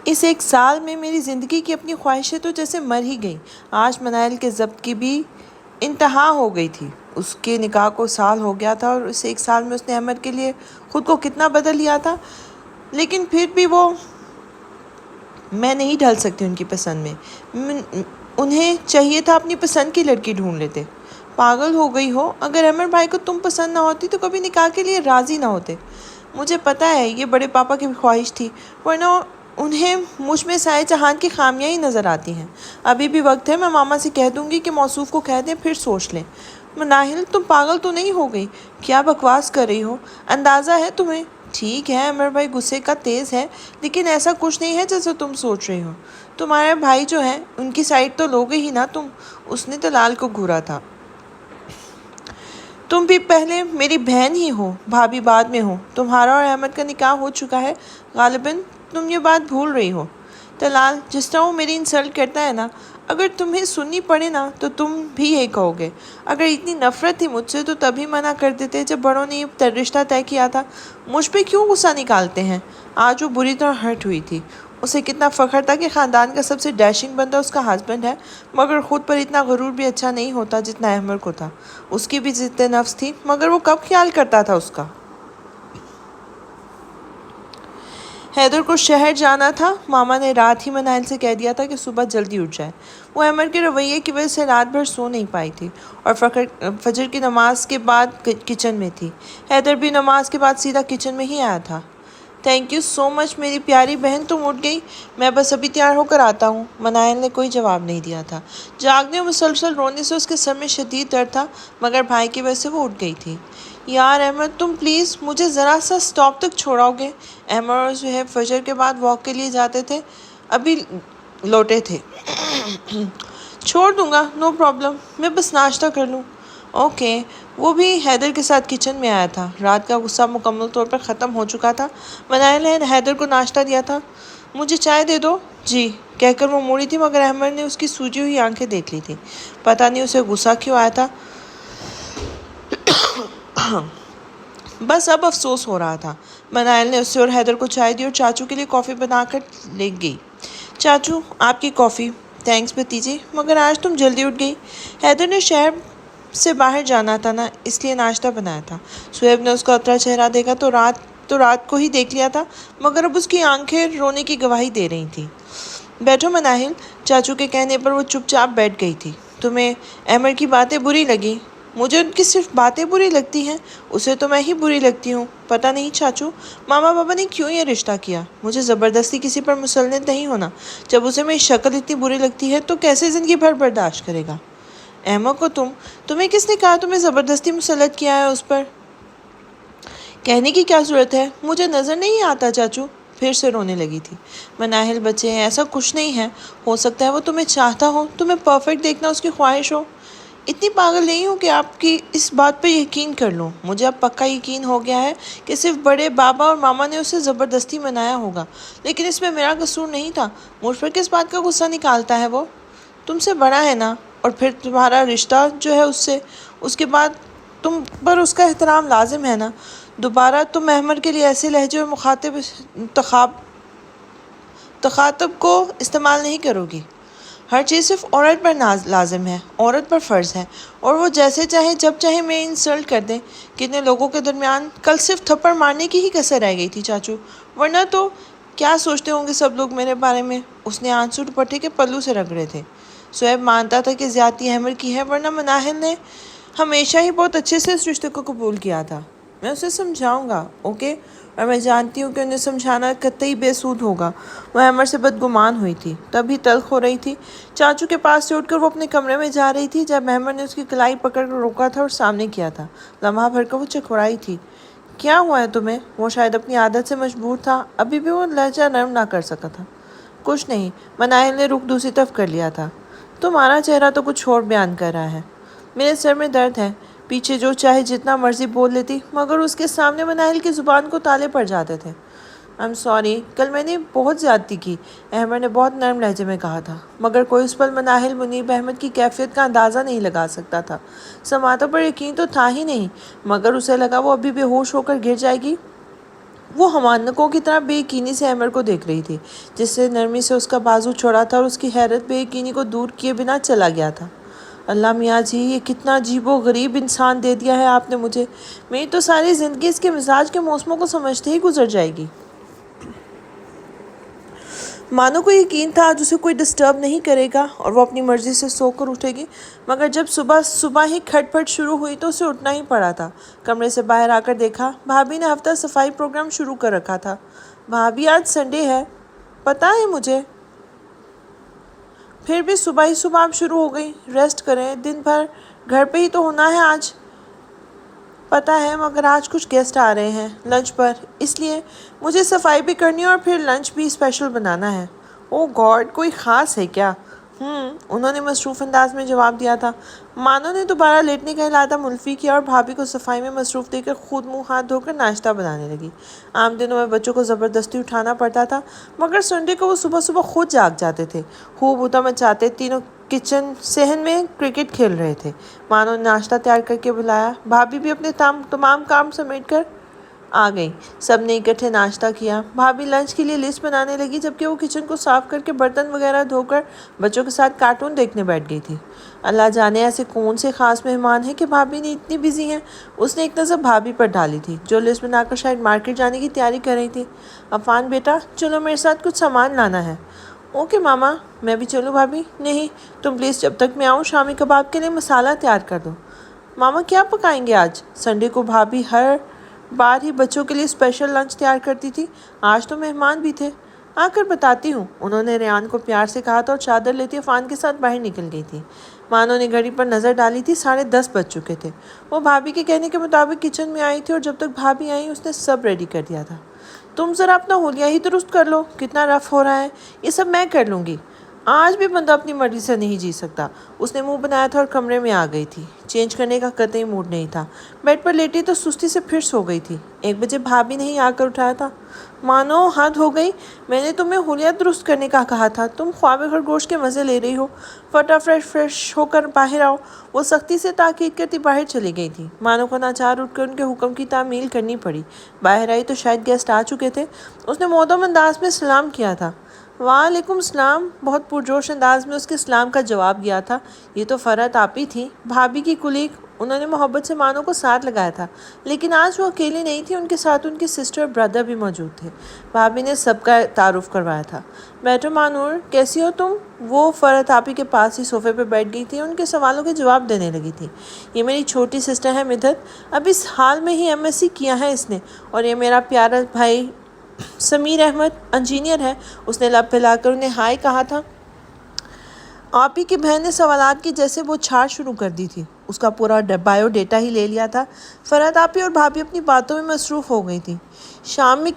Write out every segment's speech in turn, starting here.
اس ایک سال میں میری زندگی کی اپنی خواہشیں تو جیسے مر ہی گئیں۔ آج منائل کے ضبط کی بھی انتہا ہو گئی تھی۔ اس کے نکاح کو سال ہو گیا تھا اور اس ایک سال میں اس نے احمد کے لیے خود کو کتنا بدل لیا تھا، لیکن پھر بھی میں نہیں ڈھل سکتی ان کی پسند میں۔ انہیں چاہیے تھا اپنی پسند کی لڑکی ڈھونڈ لیتے۔ پاگل ہو گئی ہو، اگر احمد بھائی کو تم پسند نہ ہوتی تو کبھی نکاح کے لیے راضی نہ ہوتے۔ مجھے پتہ ہے یہ بڑے پاپا کی بھی خواہش تھی، ورنہ انہیں مجھ میں سائے جہان کی خامیاں ہی نظر آتی ہیں۔ ابھی بھی وقت ہے، میں ماما سے کہہ دوں گی کہ موصوف کو کہہ دیں، پھر سوچ لیں۔ مناہل تم پاگل تو نہیں ہو گئی؟ کیا بکواس کر رہی ہو؟ اندازہ ہے تمہیں؟ ٹھیک ہے عمر بھائی غصے کا تیز ہے، لیکن ایسا کچھ نہیں ہے جیسے تم سوچ رہی ہو۔ تمہارے بھائی جو ہیں ان کی سائڈ تو لوگے ہی نا تم۔ اس نے طلال کو گھورا تھا۔ تم بھی پہلے میری بہن ہی ہو، بھابھی بعد میں ہو۔ تمہارا اور احمد کا نکاح ہو چکا ہے، غالباً تم یہ بات بھول رہی ہو۔ طلال، جس طرح وہ میری انسلٹ کرتا ہے نا، اگر تمہیں سننی پڑے نا تو تم بھی یہی کہو گے۔ اگر اتنی نفرت تھی مجھ سے تو تبھی منع کر دیتے جب بڑوں نے یہ رشتہ طے کیا تھا۔ مجھ پہ کیوں غصہ نکالتے ہیں؟ آج وہ بری طرح ہرٹ ہوئی تھی۔ اسے کتنا فخر تھا کہ خاندان کا سب سے ڈیشنگ بندہ اس کا ہسبینڈ ہے، مگر خود پر اتنا غرور بھی اچھا نہیں ہوتا جتنا احمد کو تھا۔ اس کی بھی عزت نفس تھی، مگر وہ کب خیال کرتا تھا اس کا؟ حیدر کو شہر جانا تھا۔ ماما نے رات ہی منائل سے کہہ دیا تھا کہ صبح جلدی اٹھ جائے۔ وہ احمد کے رویے کی وجہ سے رات بھر سو نہیں پائی تھی اور فجر کی نماز کے بعد کچن میں تھی۔ حیدر بھی نماز کے بعد سیدھا کچن میں ہی آیا تھا۔ تھینک یو سو مچ میری پیاری بہن، تم اٹھ گئی؟ میں بس ابھی تیار ہو کر آتا ہوں۔ منائل نے کوئی جواب نہیں دیا تھا۔ جاگنے اور مسلسل رونے سے اس کے سر میں شدید درد تھا، مگر بھائی کی وجہ سے وہ اٹھ گئی تھی۔ یار احمد، تم پلیز مجھے ذرا سا اسٹاپ تک چھوڑاؤ گے؟ احمد اور صہیب فجر کے بعد واک کے لیے جاتے تھے، ابھی لوٹے تھے۔ چھوڑ دوں گا، نو پرابلم، میں بس ناشتہ کر لوں۔ اوکے۔ وہ بھی حیدر کے ساتھ کچن میں آیا تھا۔ رات کا غصہ مکمل طور پر ختم ہو چکا تھا۔ منائل نے حیدر کو ناشتہ دیا تھا۔ مجھے چائے دے دو۔ جی کہہ کر وہ موڑی تھی، مگر احمد نے اس کی سوجی ہوئی آنکھیں دیکھ لی تھی۔ پتہ نہیں اسے غصہ کیوں آیا تھا، بس اب افسوس ہو رہا تھا۔ منائل نے اسے اور حیدر کو چائے دی اور چاچو کے لیے کافی بنا کر لے گئی۔ چاچو آپ کی کافی۔ تھینکس بھتیجی، مگر آج تم جلدی اٹھ گئی۔ حیدر نے شہر سے باہر جانا تھا نا، اس لیے ناشتہ بنایا تھا۔ صہیب نے اس کا اترا چہرہ دیکھا تو رات کو ہی دیکھ لیا تھا، مگر اب اس کی آنکھیں رونے کی گواہی دے رہی تھیں۔ بیٹھو منائل۔ چاچو کے کہنے پر وہ چپ چاپ بیٹھ گئی تھی۔ تمہیں احمد کی باتیں بری لگیں؟ مجھے ان کی صرف باتیں بری لگتی ہیں، اسے تو میں ہی بری لگتی ہوں۔ پتہ نہیں چاچو، ماما بابا نے کیوں یہ رشتہ کیا؟ مجھے زبردستی کسی پر مسلط نہیں ہونا۔ جب اسے میری شکل اتنی بری لگتی ہے تو کیسے زندگی بھر برداشت کرے گا؟ احمد کو تمہیں کس نے کہا تمہیں زبردستی مسلط کیا ہے اس پر؟ کہنے کی کیا ضرورت ہے؟ مجھے نظر نہیں آتا چاچو۔ پھر سے رونے لگی تھی۔ مناہل بچے ہیں، ایسا کچھ نہیں ہے۔ ہو سکتا ہے وہ تمہیں چاہتا ہو، تمہیں پرفیکٹ دیکھنا اس کی خواہش ہو۔ اتنی پاگل نہیں ہوں کہ آپ کی اس بات پہ یقین کر لوں۔ مجھے اب پکا یقین ہو گیا ہے کہ صرف بڑے بابا اور ماما نے اسے زبردستی منایا ہوگا، لیکن اس میں میرا قصور نہیں تھا۔ مجھ پر کس بات کا غصہ نکالتا ہے وہ؟ تم سے بڑا ہے نا، اور پھر تمہارا رشتہ جو ہے اس کے بعد تم پر اس کا احترام لازم ہے نا۔ دوبارہ تم احمد کے لیے ایسے لہجے اور تخاطب کو استعمال نہیں کرو گی۔ ہر چیز صرف عورت پر لازم ہے، عورت پر فرض ہے، اور وہ جیسے چاہے جب چاہے میں انسلٹ کر دیں۔ کتنے لوگوں کے درمیان کل صرف تھپڑ مارنے کی ہی کسر رہ گئی تھی چاچو، ورنہ تو کیا سوچتے ہوں گے سب لوگ میرے بارے میں؟ اس نے آنسو دوپٹے کے پلو سے رگڑے تھے۔ صہیب مانتا تھا کہ زیادتی احمد کی ہے، ورنہ مناہل نے ہمیشہ ہی بہت اچھے سے اس رشتے کو قبول کیا تھا۔ میں اسے سمجھاؤں گا، اوکے؟ اور میں جانتی ہوں کہ انہیں سمجھانا قطعی بے سود ہوگا۔ وہ احمد سے بدگمان ہوئی تھی، تب ہی تلخ ہو رہی تھی۔ چاچو کے پاس سے اٹھ کر وہ اپنے کمرے میں جا رہی تھی جب احمد نے اس کی کلائی پکڑ کر روکا تھا اور سامنے کیا تھا۔ لمحہ بھر کر وہ چکرائی تھی۔ کیا ہوا ہے تمہیں؟ وہ شاید اپنی عادت سے مجبور تھا، ابھی بھی وہ لہجہ نرم نہ کر سکا تھا۔ کچھ نہیں، مناہل نے رخ دوسری طرف کر لیا تھا۔ تمہارا چہرہ تو کچھ اور بیان کر رہا ہے۔ میرے سر میں درد ہے۔ پیچھے جو چاہے جتنا مرضی بول لیتی، مگر اس کے سامنے مناہل کی زبان کو تالے پڑ جاتے تھے۔ I'm sorry، کل میں نے بہت زیادتی کی، احمد نے بہت نرم لہجے میں کہا تھا، مگر کوئی اس پل مناہل منیب احمد کی کیفیت کا اندازہ نہیں لگا سکتا تھا۔ سماعتوں پر یقین تو تھا ہی نہیں، مگر اسے لگا وہ ابھی بے ہوش ہو کر گر جائے گی۔ وہ حمانکوں کی طرح بے یقینی سے احمر کو دیکھ رہی تھی، جس سے نرمی سے اس کا بازو چھوڑا تھا اور اس کی حیرت بے یقینی کو دور کیے بنا چلا گیا تھا۔ اللہ میاں جی، یہ کتنا عجیب و غریب انسان دے دیا ہے آپ نے مجھے۔ میری تو ساری زندگی اس کے مزاج کے موسموں کو سمجھتے ہی گزر جائے گی۔ مانو کو یقین تھا آج اسے کوئی ڈسٹرب نہیں کرے گا اور وہ اپنی مرضی سے سو کر اٹھے گی، مگر جب صبح ہی کھٹ پٹ شروع ہوئی تو اسے اٹھنا ہی پڑا تھا۔ کمرے سے باہر آ کر دیکھا بھابھی نے ہفتہ صفائی پروگرام شروع کر رکھا تھا۔ بھابھی آج سنڈے ہے، پتہ ہے مجھے، پھر بھی صبح ہی صبح آپ شروع ہو گئی۔ ریسٹ کریں، دن بھر گھر پہ ہی تو ہونا ہے آج۔ پتہ ہے، مگر آج کچھ گیسٹ آ رہے ہیں لنچ پر، اس لیے مجھے صفائی بھی کرنی ہے اور پھر لنچ بھی اسپیشل بنانا ہے۔ او گاڈ، کوئی خاص ہے کیا؟ انہوں نے مصروف انداز میں جواب دیا تھا۔ مانو نے دوبارہ لیٹنے کا ارادہ ملتوی کیا اور بھابھی کو صفائی میں مصروف دے کر خود منہ ہاتھ دھو کر ناشتہ بنانے لگی۔ عام دنوں میں بچوں کو زبردستی اٹھانا پڑتا تھا، مگر سنڈے کو وہ صبح صبح خود جاگ جاتے تھے۔ خوب ہوتا مچاتے تینوں کچن صحن میں کرکٹ کھیل رہے تھے۔ مانو نے ناشتہ تیار کر کے بلایا، بھابھی بھی اپنے تمام کام سمیٹ کر آ گئی۔ سب نے اکٹھے ناشتہ کیا۔ بھابھی لنچ کے لیے لسٹ بنانے لگی جبکہ وہ کچن کو صاف کر کے برتن وغیرہ دھو کر بچوں کے ساتھ کارٹون دیکھنے بیٹھ گئی تھی۔ اللہ جانے ایسے کون سے خاص مہمان ہیں کہ بھابھی نے اتنی بزی ہیں۔ اس نے ایک نظر بھابھی پر ڈالی تھی جو لسٹ بنا کر شاید مارکیٹ جانے کی تیاری کر رہی تھی۔ عفان بیٹا، چلو میرے ساتھ کچھ سامان لانا ہے۔ اوکے ماما، میں بھی چلوں بھابھی؟ نہیں، تم پلیز جب تک میں آؤں شامی کباب کے لیے مسالہ تیار کر دو۔ ماما کیا پکائیں گے آج؟ سنڈے کو بھابھی ہر بار ہی بچوں کے لیے اسپیشل لنچ تیار کرتی تھی، آج تو مہمان بھی تھے۔ آ کر بتاتی ہوں، انہوں نے ریان کو پیار سے کہا تھا اور چادر لیتی عفان کے ساتھ باہر نکل گئی تھی۔ مانو نے گھڑی پر نظر ڈالی تھی، 10:30 بج چکے تھے۔ وہ بھابھی کے کہنے کے مطابق کچن میں آئی تھی اور جب تک بھابھی آئیں اس نے سب ریڈی کر دیا تھا۔ تم ذرا اپنا ہولیا ہی درست کر لو، کتنا رف ہو رہا ہے، یہ سب میں کر لوں گی۔ آج بھی بندہ اپنی مرضی سے نہیں جی سکتا۔ اس نے منہ بنایا تھا اور کمرے میں آ گئی تھی۔ چینج کرنے کا قطعی موڈ نہیں تھا۔ بیڈ پر لیٹی تو سستی سے پھر سو گئی تھی۔ 1 بجے بھابھی نے ہی آ کر اٹھایا تھا۔ مانو، حد ہو گئی، میں نے تمہیں ہولیا درست کرنے کا کہا تھا، تم خواب خرگوش کے مزے لے رہی ہو۔ فریش ہو کر باہر آؤ۔ وہ سختی سے تاکید کرتی باہر چلی گئی تھی۔ مانو کو ناچار اٹھ کر ان کے حکم کی تعمیل کرنی پڑی۔ باہر آئی تو شاید گیسٹ آ چکے تھے۔ اس نے معدب انداز میں سلام کیا تھا۔ وعلیکم السلام، بہت پرجوش انداز میں اس کے سلام کا جواب دیا تھا۔ یہ تو فرحت آپی تھی، بھابھی کی کلیگ۔ انہوں نے محبت سے مانو کو ساتھ لگایا تھا، لیکن آج وہ اکیلی نہیں تھی، ان کے ساتھ ان کی سسٹر اور بردر بھی موجود تھے۔ بھابھی نے سب کا تعارف کروایا تھا۔ بیٹھو مانور، کیسی ہو تم؟ وہ فرحت آپی کے پاس ہی صوفے پہ بیٹھ گئی تھی، ان کے سوالوں کے جواب دینے لگی تھی۔ یہ میری چھوٹی سسٹر ہے مدحت، اب اس حال میں ہی MSc کیا ہے اس نے، اور یہ میرا پیارا بھائی سمیر احمد انجینئر ہے۔ اس نے لب پھیلا کر انہیں ہائے کہا تھا۔ آپی کی بہن نے سوالات کی جیسے وہ چھاڑ شروع کر دی تھی، اس کا پورا بایو ڈیٹا ہی لے لیا تھا۔ فرحت آپی اور بھابھی اپنی باتوں میں مصروف ہو گئی تھی۔ شام میں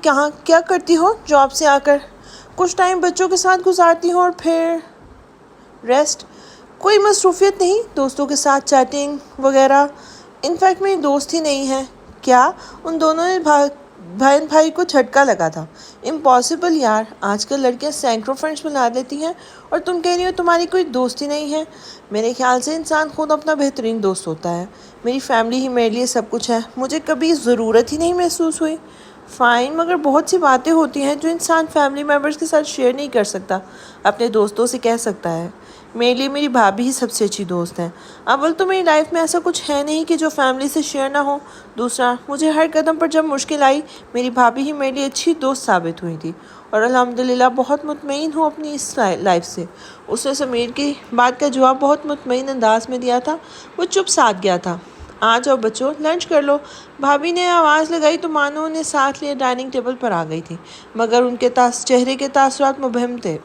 کیا کرتی ہو جاب سے آ کر؟ کچھ ٹائم بچوں کے ساتھ گزارتی ہوں اور پھر ریسٹ۔ کوئی مصروفیت نہیں، دوستوں کے ساتھ چیٹنگ وغیرہ۔ انفیکٹ میری دوست ہی نہیں ہے۔ کیا؟ ان دونوں نے بہن بھائی کو جھٹکا لگا تھا۔ امپاسبل یار، آج کل لڑکیاں سینکڑوں فرینڈس بنا لیتی ہیں اور تم کہہ رہی ہو تمہاری کوئی دوست ہی نہیں ہے۔ میرے خیال سے انسان خود اپنا بہترین دوست ہوتا ہے۔ میری فیملی ہی میرے لیے سب کچھ ہے، مجھے کبھی ضرورت ہی نہیں محسوس ہوئی۔ فائن، مگر بہت سی باتیں ہوتی ہیں جو انسان فیملی ممبرز کے ساتھ شیئر نہیں کر سکتا، اپنے دوستوں سے کہہ سکتا ہے۔ میرے لیے میری بھابھی ہی سب سے اچھی دوست ہے۔ اول تو میری لائف میں ایسا کچھ ہے نہیں کہ جو فیملی سے شیئر نہ ہو۔ دوسرا، مجھے ہر قدم پر جب مشکل آئی میری بھابھی ہی میرے لیے اچھی دوست ثابت ہوئی تھی، اور الحمدللہ بہت مطمئن ہوں اپنی اس لائف سے۔ اس نے سمیر کی بات کا جواب بہت مطمئن انداز میں دیا تھا۔ وہ چپ ساتھ گیا تھا۔ آ جاؤ بچوں، لنچ کر لو۔ بھابھی نے آواز لگائی تو مانو نے ساتھ لیے ڈائننگ ٹیبل پر آ گئی تھی، مگر ان کے چہرے کے تاثرات مبہم تھے۔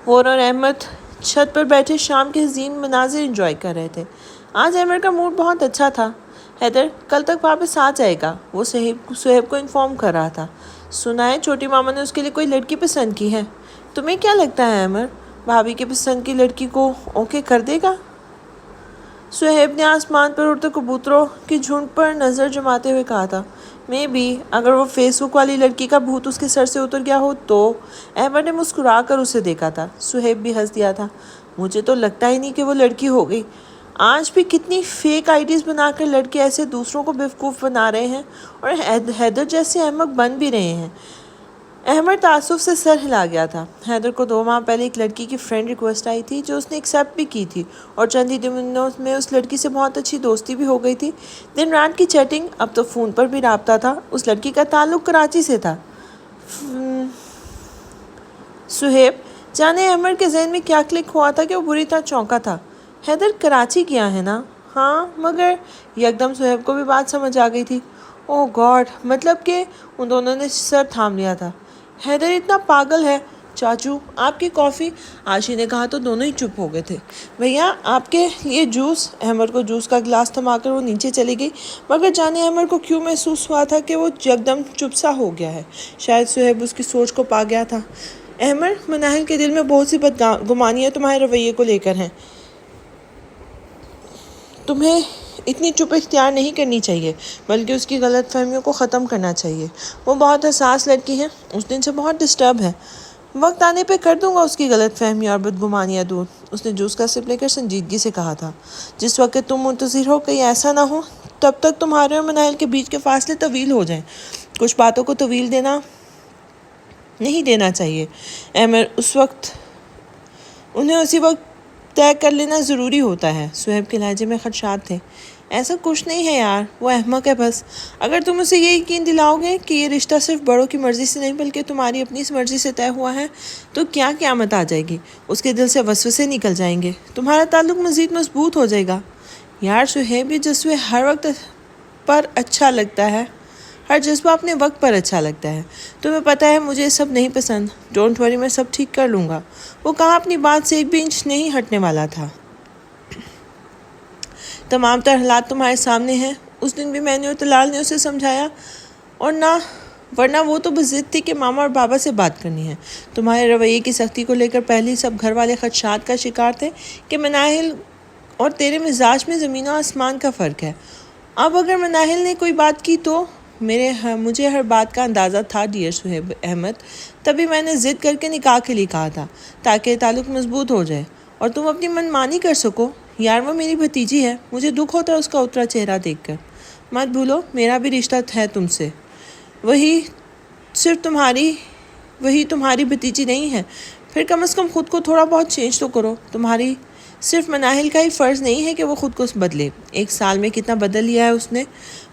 وہ اور احمد چھت پر بیٹھے شام کے حسین مناظر انجوائے کر رہے تھے۔ آج احمد کا موڈ بہت اچھا تھا۔ حیدر کل تک واپس آ جائے گا، وہ صہیب کو انفارم کر رہا تھا۔ سنا ہے چھوٹی ماما نے اس کے لیے کوئی لڑکی پسند کی ہے۔ تمہیں کیا لگتا ہے احمد، بھابھی کی پسند کی لڑکی کو اوکے کر دے گا؟ صہیب نے آسمان پر اڑتے کبوتروں کے جھنڈ پر نظر جماتے ہوئے کہا تھا۔ میں بھی، اگر وہ فیس بک والی لڑکی کا بھوت اس کے سر سے اتر گیا ہو تو۔ احمد نے مسکرا کر اسے دیکھا تھا۔ صہیب بھی ہنس دیا تھا۔ مجھے تو لگتا ہی نہیں کہ وہ لڑکی ہوگی۔ آج بھی کتنی فیک آئیڈیز بنا کر لڑکے ایسے دوسروں کو بیوقوف بنا رہے ہیں اور حیدر جیسے احمق بن بھی رہے ہیں۔ احمد تعصب سے سر ہلا گیا تھا۔ حیدر کو 2 ماہ پہلے ایک لڑکی کی فرینڈ ریکویسٹ آئی تھی جو اس نے ایکسیپٹ بھی کی تھی اور چند ہی دنوں میں اس لڑکی سے بہت اچھی دوستی بھی ہو گئی تھی۔ دن رات کی چیٹنگ، اب تو فون پر بھی رابطہ تھا۔ اس لڑکی کا تعلق کراچی سے تھا۔ صہیب جانے احمد کے ذہن میں کیا کلک ہوا تھا کہ وہ بری طرح چونکا تھا۔ حیدر کراچی گیا ہے نا؟ ہاں، مگر یکدم صہیب کو بھی بات سمجھ آ گئی تھی۔ اوہ گاڈ، مطلب کہ ان دونوں نے سر تھام لیا تھا۔ حیدر اتنا پاگل ہے۔ چاچو آپ کی کافی، عاشی نے کہا تو دونوں ہی چپ ہو گئے تھے۔ بھیا آپ کے لیے جوس۔ احمد کو جوس کا گلاس تھما کر وہ نیچے چلی گئی، مگر جانے احمد کو کیوں محسوس ہوا تھا کہ وہ یکدم چپ سا ہو گیا ہے۔ شاید صہیب اس کی سوچ کو پا گیا تھا۔ احمد، مناہل کے دل میں بہت سی بدگمانیاں تمہارے رویے کو لے کر ہیں۔ تمہیں اتنی چپ اختیار نہیں کرنی چاہیے، بلکہ اس کی غلط فہمیوں کو ختم کرنا چاہیے۔ وہ بہت حساس لڑکی ہے، اس دن سے بہت ڈسٹرب ہے۔ وقت آنے پہ کر دوں گا اس کی غلط فہمیاں اور بدگمانیاں دور۔ اس نے جوس کا سپ لے کر سنجیدگی سے کہا تھا۔ جس وقت تم منتظر ہو کہیں ایسا نہ ہو، تب تک تمہارے اور مناہل کے بیچ کے فاصلے طویل ہو جائیں۔ کچھ باتوں کو طویل نہیں دینا چاہیے احمد، انہیں اسی وقت طے کر لینا ضروری ہوتا ہے۔ صہیب کے لہجے میں خدشات تھے۔ ایسا کچھ نہیں ہے یار، وہ احمق ہے بس۔ اگر تم اسے یہ یقین دلاؤ گے کہ یہ رشتہ صرف بڑوں کی مرضی سے نہیں بلکہ تمہاری اپنی مرضی سے طے ہوا ہے، تو کیا قیامت آ جائے گی، اس کے دل سے وسوسے نکل جائیں گے، تمہارا تعلق مزید مضبوط ہو جائے گا۔ یار صہیب، یہ جذبے ہر وقت پر اچھا لگتا ہے، ہر جذبہ اپنے وقت پر اچھا لگتا ہے۔ تمہیں پتہ ہے مجھے سب نہیں پسند۔ ڈونٹ وری، میں سب ٹھیک کر لوں گا۔ وہ کہا اپنی بات سے ایک بھی انچ نہیں ہٹنے والا تھا۔ تمام تر حالات تمہارے سامنے ہیں۔ اس دن بھی میں نے اور طلال نے اسے سمجھایا، اور ورنہ وہ تو بس ضد تھی کہ ماما اور بابا سے بات کرنی ہے۔ تمہارے رویے کی سختی کو لے کر پہلے سب گھر والے خدشات کا شکار تھے کہ مناہل اور تیرے مزاج میں زمین و آسمان کا فرق ہے۔ اب اگر مناہل نے کوئی بات کی تو مجھے ہر بات کا اندازہ تھا ڈیئر صہیب احمد، تبھی میں نے ضد کر کے نکاح کے لیے کہا تھا تاکہ تعلق مضبوط ہو جائے اور تم اپنی من مانی کر سکو۔ یار وہ میری بھتیجی ہے، مجھے دکھ ہوتا ہے اس کا اترا چہرہ دیکھ کر۔ مت بھولو میرا بھی رشتہ ہے تم سے، وہی تمہاری بھتیجی نہیں ہے۔ پھر کم از کم خود کو تھوڑا بہت چینج تو کرو۔ تمہاری صرف مناہل کا ہی فرض نہیں ہے کہ وہ خود کو بدلے۔ 1 سال میں کتنا بدل لیا ہے اس نے۔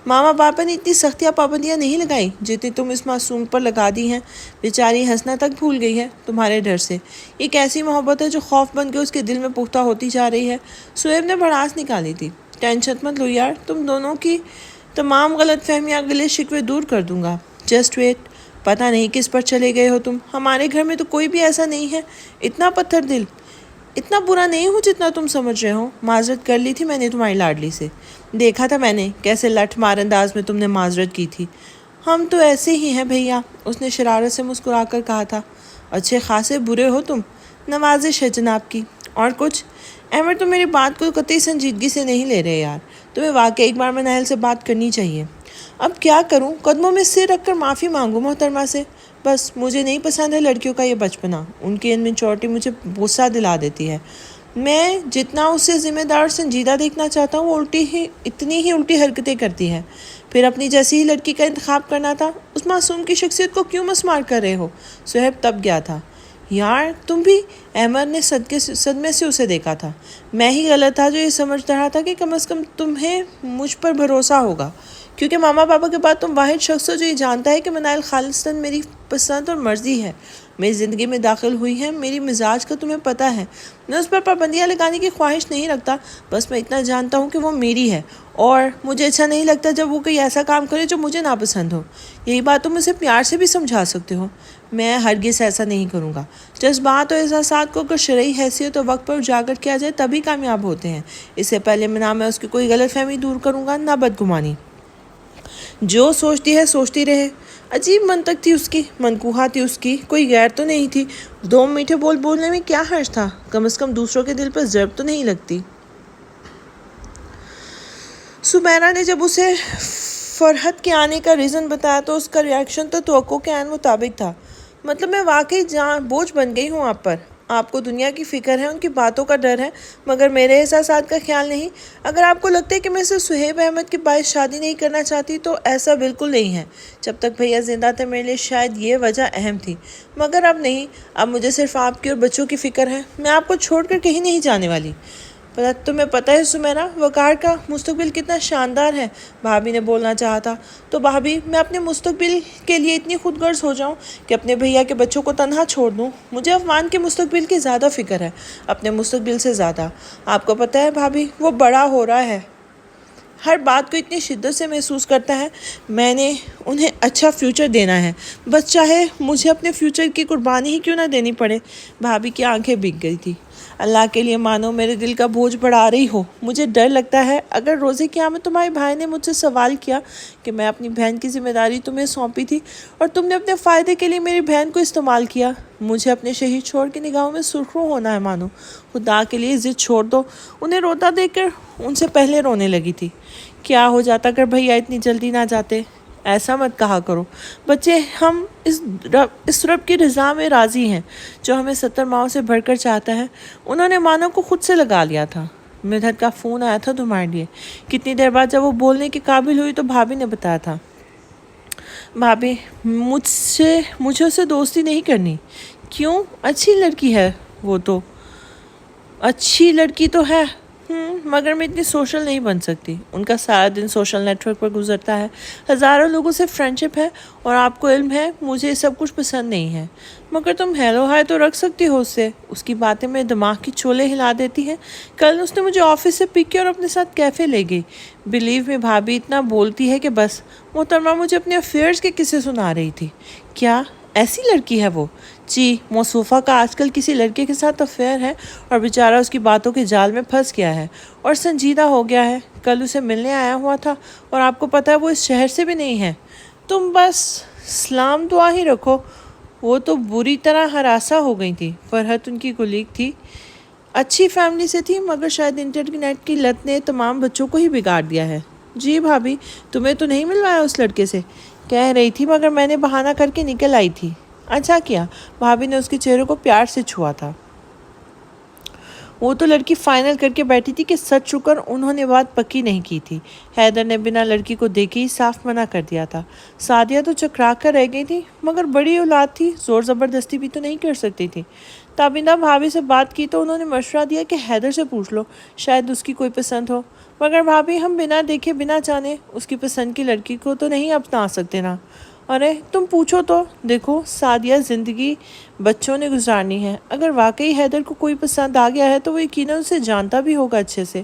ماما پاپا نے اتنی سختیاں پابندیاں نہیں لگائیں جتنی تم اس معصوم پر لگا دی ہیں۔ بیچاری ہنسنا تک بھول گئی ہے تمہارے ڈر سے۔ ایک ایسی محبت ہے جو خوف بن کے اس کے دل میں پختہ ہوتی جا رہی ہے۔ صہیب نے بھڑاس نکالی تھی۔ ٹینشن مت لو یار، تم دونوں کی تمام غلط فہمیاں گلے شکوے دور کر دوں گا۔ Just wait. پتہ نہیں کس پر چلے گئے ہو تم۔ ہمارے گھر میں تو کوئی بھی ایسا نہیں ہے۔ اتنا پتھر دل، اتنا برا نہیں ہوں جتنا تم سمجھ رہے ہو۔ معذرت کر لی تھی میں نے تمہاری لاڈلی سے۔ دیکھا تھا میں نے کیسے لٹھ مار انداز میں تم نے معذرت کی تھی۔ ہم تو ایسے ہی ہیں بھیا، اس نے شرارت سے مسکرا کر کہا تھا۔ اچھے خاصے برے ہو تم۔ نوازش ہے جناب کی۔ اور کچھ؟ احمد تم میری بات کو قطعی سنجیدگی سے نہیں لے رہے یار، تمہیں واقعی ایک بار مناہل سے بات کرنی چاہیے۔ اب کیا کروں؟ قدموں میں سر رکھ کر معافی مانگوں محترمہ سے۔ بس مجھے نہیں پسند ہے لڑکیوں کا یہ بچپنا، ان کی انمیچورٹی مجھے غصہ دلا دیتی ہے۔ میں جتنا اسے ذمہ دار اور سنجیدہ دیکھنا چاہتا ہوں وہ اتنی ہی الٹی حرکتیں کرتی ہے۔ پھر اپنی جیسی ہی لڑکی کا انتخاب کرنا تھا۔ اس معصوم کی شخصیت کو کیوں مسمار کر رہے ہو؟ صہیب تب گیا تھا۔ یار تم بھی؟ احمد نے صدمے سے اسے دیکھا تھا۔ میں ہی غلط تھا جو یہ سمجھ رہا تھا کہ کم از کم تمہیں مجھ پر بھروسہ ہوگا، کیونکہ ماما پاپا کے بعد تم واحد شخص ہو جو یہ جانتا ہے کہ مناہل خالصتاً میری پسند اور مرضی ہے، میری زندگی میں داخل ہوئی ہے۔ میری مزاج کا تمہیں پتہ ہے، میں اس پر پابندیاں لگانے کی خواہش نہیں رکھتا، بس میں اتنا جانتا ہوں کہ وہ میری ہے اور مجھے اچھا نہیں لگتا جب وہ کوئی ایسا کام کرے جو مجھے ناپسند ہو۔ یہی بات تم اسے پیار سے بھی سمجھا سکتے ہو۔ میں ہرگز ایسا نہیں کروں گا۔ جذبات اور احساسات کو اگر شرعی حیثیت اور وقت پر اجاگر کیا جائے تبھی کامیاب ہوتے ہیں۔ اس سے پہلے نہ میں اس کی کوئی غلط فہمی دور کروں گا نہ بدگمانی۔ جو سوچتی ہے سوچتی رہے۔ عجیب منطق تھی اس کی، منقوحہ تھی اس کی، کوئی غیر تو نہیں تھی۔ 2 میٹھے بول بولنے میں کیا حرج تھا؟ کم از کم دوسروں کے دل پر ضرب تو نہیں لگتی۔ سمیرہ نے جب اسے فرحت کے آنے کا ریزن بتایا تو اس کا ریاکشن تو توقع کے عین مطابق تھا۔ مطلب میں واقعی بوجھ بن گئی ہوں آپ پر؟ آپ کو دنیا کی فکر ہے، ان کی باتوں کا ڈر ہے، مگر میرے احساسات کا خیال نہیں۔ اگر آپ کو لگتا ہے کہ میں صرف سہیب احمد کے باعث شادی نہیں کرنا چاہتی تو ایسا بالکل نہیں ہے۔ جب تک بھیا زندہ تھے میرے لیے شاید یہ وجہ اہم تھی، مگر اب نہیں۔ اب مجھے صرف آپ کی اور بچوں کی فکر ہے۔ میں آپ کو چھوڑ کر کہیں نہیں جانے والی۔ تمہیں پتہ ہے سمیرا، وقار کا مستقبل کتنا شاندار ہے، بھابھی نے بولنا چاہا تھا۔ تو بھابھی، میں اپنے مستقبل کے لیے اتنی خود غرض ہو جاؤں کہ اپنے بھیا کے بچوں کو تنہا چھوڑ دوں؟ مجھے عفان کے مستقبل کی زیادہ فکر ہے، اپنے مستقبل سے زیادہ۔ آپ کو پتہ ہے بھابھی، وہ بڑا ہو رہا ہے، ہر بات کو اتنی شدت سے محسوس کرتا ہے۔ میں نے انہیں اچھا فیوچر دینا ہے، بس چاہے مجھے اپنے فیوچر کی قربانی ہی کیوں نہ دینی پڑے۔ بھابھی کی آنکھیں بھیگ گئی تھی۔ اللہ کے لیے مانو میرے دل کا بوجھ بڑھا رہی ہو۔ مجھے ڈر لگتا ہے اگر روز قیامت تمہارے بھائی نے مجھ سے سوال کیا کہ میں اپنی بہن کی ذمہ داری تمہیں سونپی تھی اور تم نے اپنے فائدے کے لیے میری بہن کو استعمال کیا۔ مجھے اپنے شہید چھوڑ کی نگاہوں میں سرخرو ہونا ہے مانو۔ خدا کے لیے ضد چھوڑ دو۔ انہیں روتا دیکھ کر ان سے پہلے رونے لگی تھی۔ کیا ہو جاتا اگر بھیا اتنی جلدی نہ جاتے؟ ایسا مت کہا کرو بچے، ہم اس رب کی رضا میں راضی ہیں جو ہمیں 70 ماؤں سے بڑھ کر چاہتا ہے۔ انہوں نے مانو کو خود سے لگا لیا تھا۔ مدحت کا فون آیا تھا تمہارے لیے۔ کتنی دیر بعد جب وہ بولنے کے قابل ہوئی تو بھابھی نے بتایا تھا۔ بھابھی، مجھے اسے دوستی نہیں کرنی۔ کیوں؟ اچھی لڑکی ہے وہ تو۔ اچھی لڑکی تو ہے، مگر میں اتنی سوشل نہیں بن سکتی۔ ان کا سارا دن سوشل نیٹ ورک پر گزرتا ہے، ہزاروں لوگوں سے فرینڈ شپ ہے، اور آپ کو علم ہے مجھے یہ سب کچھ پسند نہیں ہے۔ مگر تم ہیلو ہائے تو رکھ سکتی ہو اس سے۔ اس کی باتیں میرے دماغ کی چولے ہلا دیتی ہیں۔ کل اس نے مجھے آفس سے پک کیا اور اپنے ساتھ کیفے لے گئی۔ بلیو میں بھابھی اتنا بولتی ہے کہ بس۔ محترمہ مجھے اپنے افیئرز کے قصے سنا رہی تھی۔ کیا ایسی لڑکی ہے وہ؟ جی، موصوفہ کا آج کل کسی لڑکے کے ساتھ افیئر ہے اور بیچارہ اس کی باتوں کے جال میں پھنس گیا ہے اور سنجیدہ ہو گیا ہے۔ کل اسے ملنے آیا ہوا تھا اور آپ کو پتہ ہے وہ اس شہر سے بھی نہیں ہے۔ تم بس سلام دعا ہی رکھو۔ وہ تو بری طرح ہراساں ہو گئی تھی۔ فرحت ان کی کولیگ تھی، اچھی فیملی سے تھی، مگر شاید انٹرنیٹ کی لت نے تمام بچوں کو ہی بگاڑ دیا ہے۔ جی بھابھی، تمہیں تو نہیں ملوایا اس لڑکے سے؟ کہہ رہی تھی، مگر میں نے بہانہ کر کے نکل آئی تھی۔ اچھا کیا۔ بھابھی نے اس کے چہرے کو پیار سے چھوا تھا۔ وہ تو لڑکی فائنل کر کے بیٹھی تھی کہ سچ شکر انہوں نے بات پکی نہیں کی تھی۔ حیدر نے بنا لڑکی کو دیکھے ہی صاف منع کر دیا تھا۔ سعدیہ تو چکرا کر رہ گئی تھی، مگر بڑی اولاد تھی، زور زبردستی بھی تو نہیں کر سکتی تھی۔ تابندہ بھابھی سے بات کی تو انہوں نے مشورہ دیا کہ حیدر سے پوچھ لو، شاید اس کی کوئی پسند ہو۔ مگر بھابھی، ہم بنا دیکھے بنا جانے اس کی پسند کی لڑکی کو تو نہیں اپنا سکتے نا۔ ارے تم پوچھو تو دیکھو، سعدیہ زندگی بچوں نے گزارنی ہے۔ اگر واقعی حیدر کو کوئی پسند آ گیا ہے تو وہ یقیناً اسے جانتا بھی ہوگا اچھے سے۔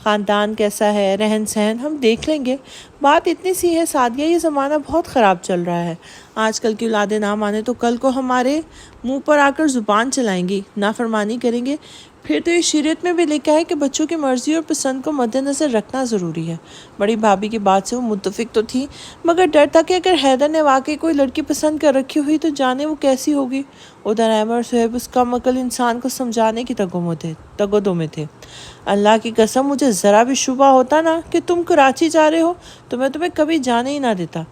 خاندان کیسا ہے، رہن سہن ہم دیکھ لیں گے۔ بات اتنی سی ہے سعدیہ، یہ زمانہ بہت خراب چل رہا ہے۔ آج کل کی اولادیں نہ مانے تو کل کو ہمارے منہ پر آ کر زبان چلائیں گی، نافرمانی کریں گے۔ پھر تو یہ شریعت میں بھی لکھا ہے کہ بچوں کی مرضی اور پسند کو مد نظر رکھنا ضروری ہے۔ بڑی بھابھی کی بات سے وہ متفق تو تھی، مگر ڈر تھا کہ اگر حیدر نے واقعی کوئی لڑکی پسند کر رکھی ہوئی تو جانے وہ کیسی ہوگی۔ ادھر احمد اور صہیب اس کم عقل انسان کو سمجھانے کی تگودو میں تھے۔ اللہ کی قسم، مجھے ذرا بھی شبہ ہوتا نا کہ تم کراچی جا رہے ہو تو میں تمہیں کبھی جانے ہی نہ دیتا۔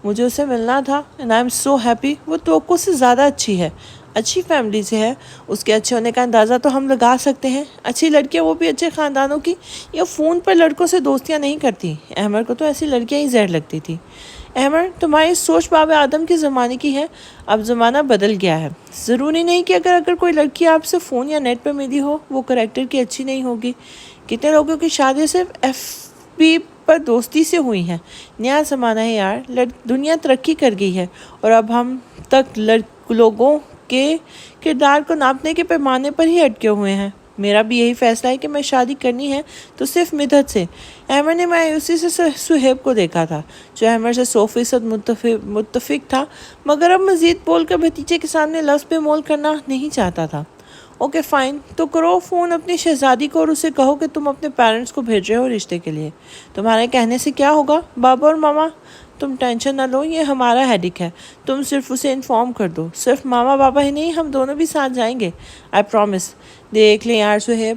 مجھے اسے ملنا تھا and I am so happy۔ وہ توقع سے زیادہ اچھی ہے، اچھی فیملی سے ہے۔ اس کے اچھے ہونے کا اندازہ تو ہم لگا سکتے ہیں۔ اچھی لڑکیاں وہ بھی اچھے خاندانوں کی یا فون پر لڑکوں سے دوستیاں نہیں کرتی۔ احمد کو تو ایسی لڑکیاں ہی زہر لگتی تھی۔ احمد، تمہاری سوچ باب آدم کے زمانے کی ہے، اب زمانہ بدل گیا ہے۔ ضروری نہیں کہ اگر کوئی لڑکی آپ سے فون یا نیٹ پہ ملی ہو وہ کریکٹر کی اچھی نہیں ہوگی۔ کتنے لوگوں کی شادی صرف ایف بی پر دوستی سے ہوئی ہیں۔ نیا زمانہ ہے یار، دنیا ترقی کر گئی ہے اور اب ہم تک لوگوں کے کردار کو ناپنے کے پیمانے پر ہی اٹکے ہوئے ہیں۔ میرا بھی یہی فیصلہ ہے کہ میں شادی کرنی ہے تو صرف مدحت سے۔ احمد نے مایوسی سے صہیب کو دیکھا تھا، جو احمد سے 100% متفق تھا، مگر اب مزید بول کر بھتیجے کے سامنے لفظ بے مول کرنا نہیں چاہتا تھا۔ اوکے فائن، تو کرو فون اپنی شہزادی کو اور اسے کہو کہ تم اپنے پیرنٹس کو بھیج رہے ہو رشتے کے لیے۔ تمہارے کہنے سے کیا ہوگا بابا اور ماما؟ تم ٹینشن نہ لو، یہ ہمارا ہیڈک ہے۔ تم صرف اسے انفارم کر دو۔ صرف ماما بابا ہی نہیں، ہم دونوں بھی ساتھ جائیں گے، آئی پرومس۔ دیکھ لیں یار صہیب،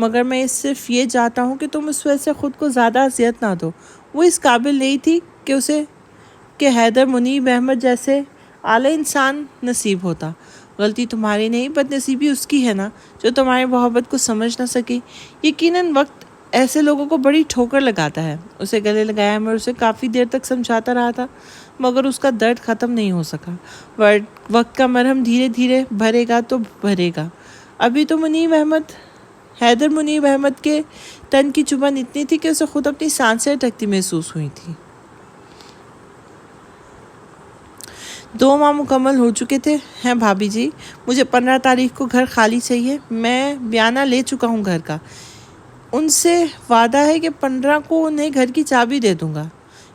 مگر میں صرف یہ چاہتا ہوں کہ تم اس وجہ سے خود کو زیادہ اذیت نہ دو. وہ اس قابل نہیں تھی کہ حیدر منیب احمد جیسے اعلیٰ انسان نصیب ہوتا. غلطی تمہاری نہیں، بد نصیبی اس کی ہے نا جو تمہاری محبت کو سمجھ نہ سکی. یقیناً وقت ایسے لوگوں کو بڑی ٹھوکر لگاتا ہے. اسے گلے لگایا میں اسے کافی دیر تک سمجھاتا رہا تھا مگر اس کا درد ختم نہیں ہو سکا. وقت کا مرہم دھیرے دھیرے بھرے گا تو بھرے گا. ابھی تو حیدر منیب احمد کے تن کی چبھن اتنی تھی کہ اسے خود اپنی سانسیں اٹکتی محسوس ہوئی تھی. 2 ماہ مکمل ہو چکے ہیں بھابھی جی. مجھے 15 تاریخ کو گھر خالی چاہیے. میں بیانہ لے چکا ہوں گھر کا. ان سے وعدہ ہے کہ 15 کو انہیں گھر کی چابی دے دوں گا.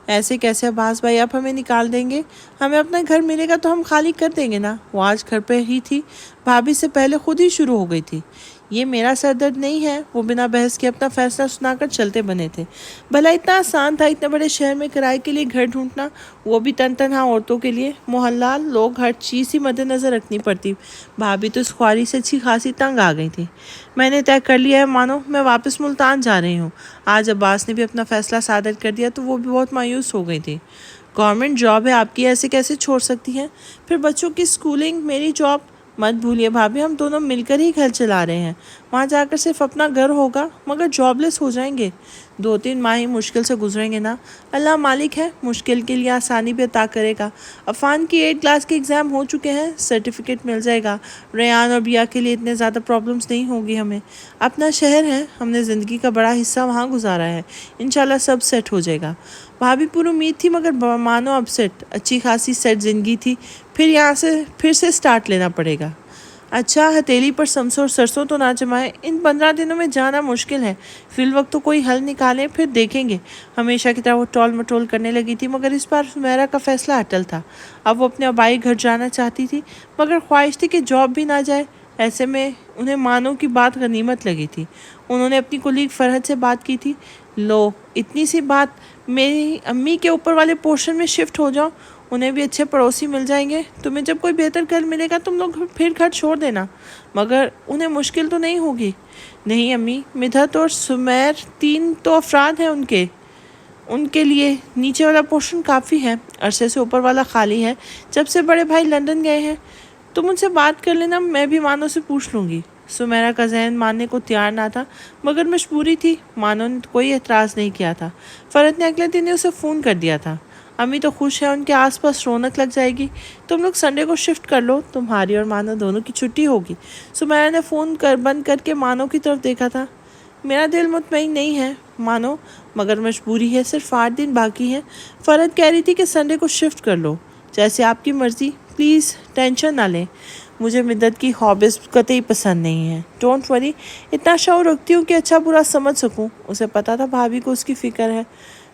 ایسے کیسے عباس بھائی آپ ہمیں نکال دیں گے؟ ہمیں اپنا گھر ملے گا تو ہم خالی کر دیں گے نا. وہ آج گھر پہ ہی تھی، بھابھی سے پہلے خود ہی شروع ہو گئی تھی. یہ میرا سر درد نہیں ہے. وہ بنا بحث کے اپنا فیصلہ سنا کر چلتے بنے تھے. بھلا اتنا آسان تھا اتنے بڑے شہر میں کرائے کے لیے گھر ڈھونڈنا، وہ بھی تنہا عورتوں کے لیے؟ محلہ لوگ ہر چیز ہی مد نظر رکھنی پڑتی. بھابھی تو اس خواری سے اچھی خاصی تنگ آ گئی تھی. میں نے طے کر لیا ہے مانو، میں واپس ملتان جا رہی ہوں. آج عباس نے بھی اپنا فیصلہ صادر کر دیا تو وہ بھی بہت مایوس ہو گئی تھی. گورنمنٹ جاب ہے آپ کی، ایسے کیسے چھوڑ سکتی ہیں؟ پھر بچوں کی اسکولنگ، میری جاب. مت بھولیے بھابھی ہم دونوں مل کر ہی گھر چلا رہے ہیں. وہاں جا کر صرف اپنا گھر ہوگا مگر جاب لیس ہو جائیں گے. 2-3 ماہ ہی مشکل سے گزریں گے نا. اللہ مالک ہے، مشکل کے لیے آسانی بھی عطا کرے گا. عفان کی 8 کلاس کے ایگزام ہو چکے ہیں، سرٹیفکیٹ مل جائے گا. ریان اور بیا کے لیے اتنے زیادہ پرابلمز نہیں ہوگی. ہمیں اپنا شہر ہے، ہم نے زندگی کا بڑا حصہ وہاں گزارا ہے. انشاءاللہ سب سیٹ ہو جائے گا. بھابھی پر امید تھی مگر مانو اب سیٹ، اچھی خاصی سیٹ زندگی تھی. پھر سے سٹارٹ لینا پڑے گا. اچھا ہتھیلی پر سمسوں اور سرسوں تو نہ جمائے. ان 15 دنوں میں جانا مشکل ہے. فی الوقت تو کوئی حل نکالیں پھر دیکھیں گے. ہمیشہ کی طرح وہ ٹول مٹول کرنے لگی تھی مگر اس بار سمیرا کا فیصلہ اٹل تھا. اب وہ اپنے آبائی گھر جانا چاہتی تھی مگر خواہش تھی کہ جاب بھی نہ جائے. ایسے میں انہیں مانو کی بات غنیمت لگی تھی. انہوں نے اپنی کولیگ فرحت سے بات کی تھی. لو اتنی سی بات، میری امی کے اوپر والے پورشن میں شفٹ ہو جاؤ، انہیں بھی اچھے پڑوسی مل جائیں گے. تمہیں جب کوئی بہتر گھر ملے گا تم لوگ پھر گھر چھوڑ دینا. مگر انہیں مشکل تو نہیں ہوگی؟ نہیں امی، مدحت اور سمیر 3 تو افراد ہیں ان کے لیے نیچے والا پورشن کافی ہے. عرصے سے اوپر والا خالی ہے جب سے بڑے بھائی لندن گئے ہیں. تم ان سے بات کر لینا، میں بھی مانو سے پوچھ لوں گی. سمیرا کا ذہن ماننے کو تیار نہ تھا مگر مجبوری تھی. مانو نے کوئی اعتراض نہیں کیا تھا. فرحت نے اگلے دن اسے فون کر دیا تھا. امی تو خوش ہے، ان کے آس پاس رونق لگ جائے گی. تم لوگ سنڈے کو شفٹ کر لو، تمہاری اور مانو دونوں کی چھٹی ہوگی. سمیرا نے فون بند کر کے مانو کی طرف دیکھا تھا. میرا دل مطمئن نہیں ہے مانو، مگر مجبوری ہے. صرف 8 دن باقی ہیں. فرحت کہہ رہی تھی کہ سنڈے کو شفٹ کر لو. جیسے آپ کی مرضی. پلیز ٹینشن نہ لیں. مجھے مدت کی ہابیز قطعی پسند نہیں ہیں. ڈونٹ وری، اتنا شعور رکھتی ہوں کہ اچھا برا سمجھ سکوں. اسے پتا تھا بھابھی کو اس کی فکر ہے.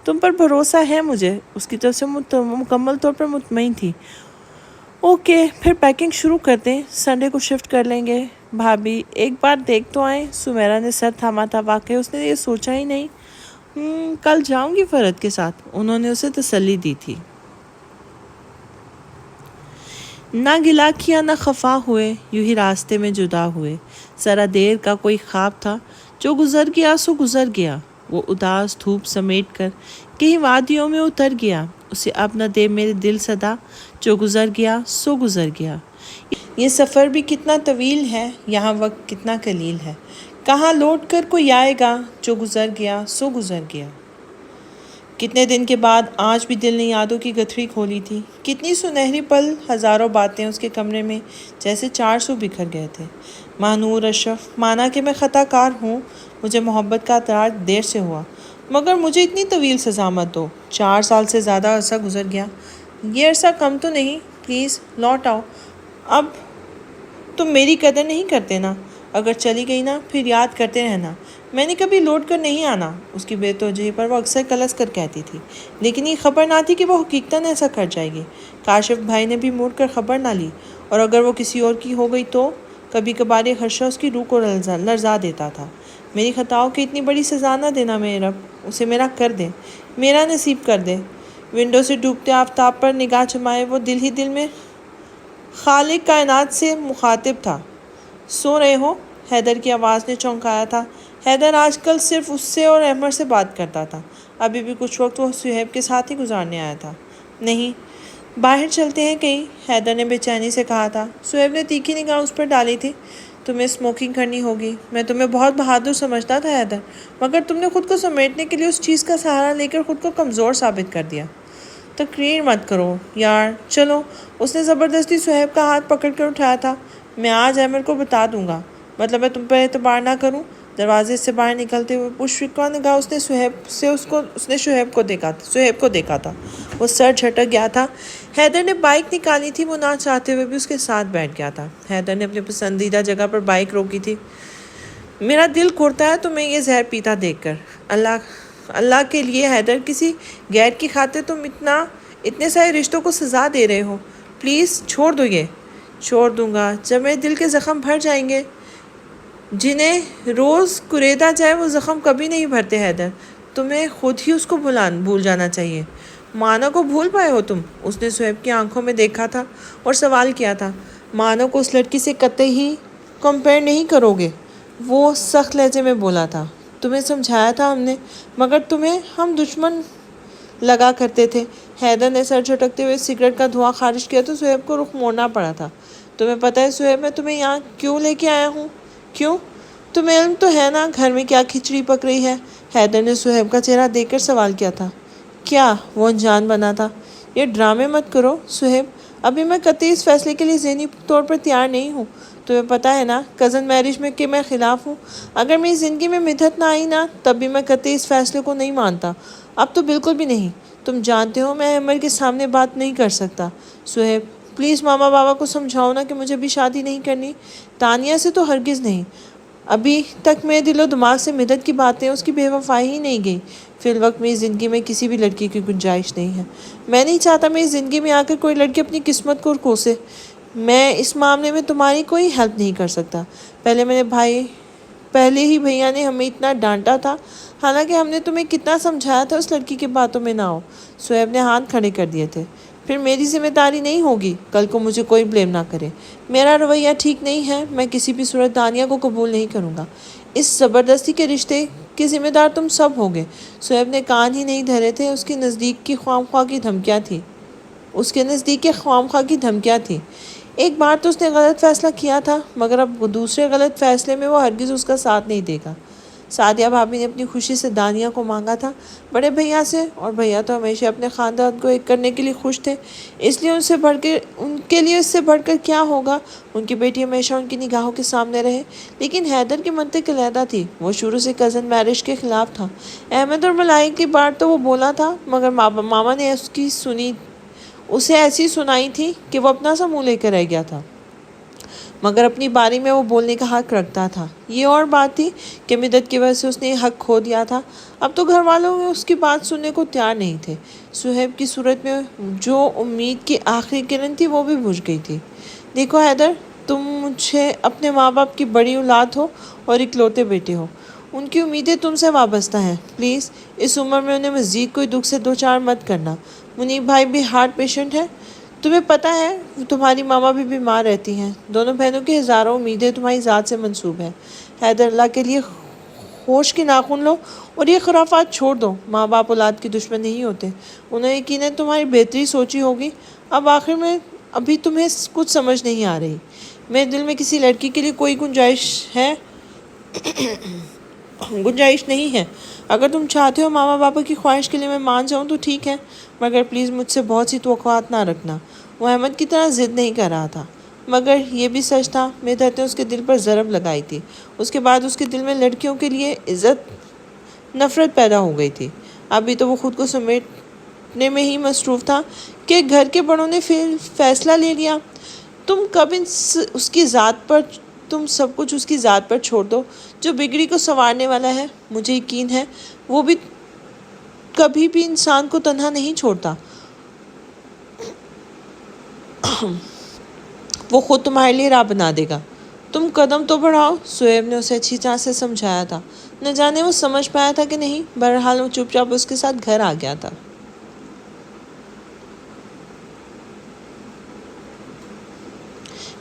تم پر بھروسہ ہے مجھے. اس کی طرف سے مکمل طور پر مطمئن تھی. اوکے پھر پیکنگ شروع کرتے ہیں، سنڈے کو شفٹ کر لیں گے. بھابھی ایک بار دیکھ تو آئیں. سمیرا نے سر تھاما تھا. واقعی اس نے یہ سوچا ہی نہیں. کل جاؤں گی فرحت کے ساتھ، انہوں نے اسے تسلی دی تھی. نہ گلا کیا نہ خفا ہوئے، یوں ہی راستے میں جدا ہوئے. ذرا دیر کا کوئی خواب تھا جو گزر گیا سو گزر گیا. وہ اداس دھوپ سمیٹ کر کہیں وادیوں میں اتر گیا. اسے اب نہ دے میرے دل صدا، جو گزر گیا سو گزر گیا. یہ سفر بھی کتنا طویل ہے، یہاں وقت کتنا قلیل ہے. کہاں لوٹ کر کوئی آئے گا، جو گزر گیا سو گزر گیا. کتنے دن کے بعد آج بھی دل نے یادوں کی گٹھری کھولی تھی. کتنی سنہری پل، ہزاروں باتیں اس کے کمرے میں جیسے 400 بکھر گئے تھے. مانور اشرف، مانا کہ میں خطا کار ہوں، مجھے محبت کا اقرار دیر سے ہوا، مگر مجھے اتنی طویل سزا مت دو. 4 سال سے زیادہ عرصہ گزر گیا. یہ عرصہ کم تو نہیں. پلیز لوٹ آؤ. اب تم میری قدر نہیں کرتے نا. اگر چلی گئی نا پھر یاد کرتے رہنا. میں نے کبھی لوٹ کر نہیں آنا. اس کی بے توجہی پر وہ اکثر کلس کر کہتی تھی، لیکن یہ خبر نہ تھی کہ وہ حقیقتاً ایسا کر جائے گی. کاشف بھائی نے بھی مڑ کر خبر نہ لی، اور اگر وہ کسی اور کی ہو گئی تو کبھی کبھار یہ خدشہ اس کی روح کو لرزا دیتا تھا. میری خطاؤں کی اتنی بڑی سزا نہ دینا میرے رب. اسے میرا کر دے، میرا نصیب کر دے. ونڈو سے ڈوبتے آفتاب پر نگاہ جمائے وہ دل ہی دل میں خالق کائنات سے مخاطب تھا. سو رہے ہو؟ حیدر کی آواز نے چونکایا تھا. حیدر آج کل صرف اس سے اور احمد سے بات کرتا تھا۔ ابھی بھی کچھ وقت وہ صہیب کے ساتھ ہی گزارنے آیا تھا۔ نہیں، باہر چلتے ہیں کہیں، حیدر نے بے چینی سے کہا تھا۔ صہیب نے تیکھی نگاہ اس پر ڈالی تھی۔ تمہیں اسموکنگ کرنی ہوگی۔ میں تمہیں بہت بہادر سمجھتا تھا حیدر، مگر تم نے خود کو سمیٹنے کے لیے اس چیز کا سہارا لے کر خود کو کمزور ثابت کر دیا۔ تقریر مت کرو یار، چلو۔ اس نے زبردستی صہیب کا ہاتھ پکڑ کر اٹھایا تھا۔ میں آج احمد کو بتا دوں گا، مطلب میں تم پر اعتبار نہ کروں۔ دروازے سے باہر نکلتے ہوئے پرشکوہ نگاہ اس نے صہیب کو دیکھا تھا۔ وہ سر جھٹک گیا تھا۔ حیدر نے بائک نکالی تھی، وہ نہ چاہتے ہوئے بھی اس کے ساتھ بیٹھ گیا تھا۔ حیدر نے اپنی پسندیدہ جگہ پر بائک روکی تھی۔ میرا دل کرتا ہے تمہیں یہ زہر پیتا دیکھ کر۔ اللہ کے لیے حیدر، کسی غیر کی خاطر تم اتنے سارے رشتوں کو سزا دے رہے ہو۔ پلیز چھوڑ دو یہ۔ چھوڑ دوں گا جب میرے دل کے زخم بھر جائیں گے۔ جنہیں روز کریدا جائے وہ زخم کبھی نہیں بھرتے حیدر۔ تمہیں خود ہی اس کو بھول جانا چاہیے۔ مانا کو بھول پائے ہو تم؟ اس نے صہیب کی آنکھوں میں دیکھا تھا اور سوال کیا تھا۔ مانا کو اس لڑکی سے قطعی کمپیئر نہیں کرو گے، وہ سخت لہجے میں بولا تھا۔ تمہیں سمجھایا تھا ہم نے، مگر تمہیں ہم دشمن لگا کرتے تھے۔ حیدر نے سر جھٹکتے ہوئے سگریٹ کا دھواں خارج کیا تو صہیب کو رخ موڑنا پڑا تھا۔ تمہیں پتہ ہے صہیب، میں تمہیں یہاں کیوں لے کے آیا ہوں؟ کیوں؟ تمہیں علم تو ہے نا گھر میں کیا کھچڑی پک رہی ہے؟ حیدر نے صہیب کا چہرہ دیکھ کر سوال کیا تھا۔ کیا؟ وہ انجان بنا تھا۔ یہ ڈرامے مت کرو صہیب، ابھی میں قطعی اس فیصلے کے لیے ذہنی طور پر تیار نہیں ہوں۔ تمہیں پتہ ہے نا کزن میرج میں کہ میں خلاف ہوں۔ اگر میری زندگی میں مدت نہ آئی نا، تب بھی میں قطعی اس فیصلے کو نہیں مانتا۔ اب تو بالکل بھی نہیں۔ تم جانتے ہو میں عمر کے سامنے بات نہیں کر سکتا۔ صہیب پلیز ماما بابا کو سمجھاؤ نا کہ مجھے بھی شادی نہیں کرنی۔ تانیہ سے تو ہرگز نہیں۔ ابھی تک میرے دل و دماغ سے مدت کی باتیں اس کی بے وفائی ہی نہیں گئی۔ فی الوقت میری زندگی میں کسی بھی لڑکی کی گنجائش نہیں ہے۔ میں نہیں چاہتا میری زندگی میں آ کر کوئی لڑکی اپنی قسمت کو کوسے۔ میں اس معاملے میں تمہاری کوئی ہیلپ نہیں کر سکتا۔ پہلے ہی بھیا نے ہمیں اتنا ڈانٹا تھا، حالانکہ ہم نے تمہیں کتنا سمجھایا تھا اس لڑکی کی باتوں میں نہ آؤ۔ صہیب نے ہاتھ کھڑے کر دیے تھے۔ پھر میری ذمہ داری نہیں ہوگی، کل کو مجھے کوئی بلیم نہ کرے۔ میرا رویہ ٹھیک نہیں ہے، میں کسی بھی صورت دانیہ کو قبول نہیں کروں گا۔ اس زبردستی کے رشتے کے ذمہ دار تم سب ہوگے۔ صہیب نے کان ہی نہیں دھرے تھے، اس کے نزدیک کی خواہ کی دھمکیاں تھیں۔ ایک بار تو اس نے غلط فیصلہ کیا تھا، مگر اب دوسرے غلط فیصلے میں وہ ہرگز اس کا ساتھ نہیں دے گا۔ سعدیہ بھابی نے اپنی خوشی سے دانیہ کو مانگا تھا بڑے بھیا سے، اور بھیا تو ہمیشہ اپنے خاندان کو ایک کرنے کے لیے خوش تھے، اس لیے ان کے لیے اس سے بڑھ کر کیا ہوگا؟ ان کی بیٹی ہمیشہ ان کی نگاہوں کے سامنے رہے۔ لیکن حیدر کی منطق علیحدہ تھی، وہ شروع سے کزن میرج کے خلاف تھا۔ احمد اور ملائک کی بات تو وہ بولا تھا، مگر ماما نے اسے ایسی سنائی تھی کہ وہ اپنا سا منہ لے کر رہ گیا تھا، مگر اپنی باری میں وہ بولنے کا حق رکھتا تھا۔ یہ اور بات تھی کہ مدت کی وجہ سے اس نے یہ حق کھو دیا تھا۔ اب تو گھر والوں اس کی بات سننے کو تیار نہیں تھے۔ صہیب کی صورت میں جو امید کی آخری کرن تھی وہ بھی بجھ گئی تھی۔ دیکھو حیدر، تم مجھے اپنے ماں باپ کی بڑی اولاد ہو اور اکلوتے بیٹے ہو۔ ان کی امیدیں تم سے وابستہ ہیں۔ پلیز اس عمر میں انہیں مزید کوئی دکھ سے دوچار مت کرنا۔ منیب بھائی بھی ہارٹ پیشنٹ ہے، تمہیں پتہ ہے تمہاری ماما بھی بیمار رہتی ہیں۔ دونوں بہنوں کی ہزاروں امیدیں تمہاری ذات سے منسوب ہیں۔ حیدر، اللہ کے لیے ہوش کے ناخن لو اور یہ خرافات چھوڑ دو۔ ماں باپ اولاد کے دشمن نہیں ہوتے، انہوں یقیناً تمہاری بہتری سوچی ہوگی۔ اب آخر میں ابھی تمہیں کچھ سمجھ نہیں آ رہی۔ میرے دل میں کسی لڑکی کے لیے کوئی گنجائش نہیں ہے۔ اگر تم چاہتے ہو ماما باپا کی خواہش کے لیے میں مان جاؤں تو ٹھیک ہے، مگر پلیز مجھ سے بہت سی توقعات نہ رکھنا۔ وہ احمد کی طرح ضد نہیں کر رہا تھا، مگر یہ بھی سچ تھا مدحت نے اس کے دل پر ضرب لگائی تھی۔ اس کے بعد اس کے دل میں لڑکیوں کے لیے نفرت پیدا ہو گئی تھی۔ ابھی تو وہ خود کو سمیٹنے میں ہی مصروف تھا کہ گھر کے بڑوں نے فیصلہ لے لیا۔ تم سب کچھ اس کی ذات پر چھوڑ دو جو بگڑی کو سنوارنے والا ہے۔ مجھے یقین ہے وہ بھی کبھی بھی انسان کو تنہا نہیں چھوڑتا، وہ خود تمہارے لیے راہ بنا دے گا۔ تم قدم تو بڑھاؤ۔ صہیب نے اسے اچھی طرح سے سمجھایا تھا، نہ جانے وہ سمجھ پایا تھا کہ نہیں۔ بہرحال وہ چپ چاپ اس کے ساتھ گھر آ گیا تھا۔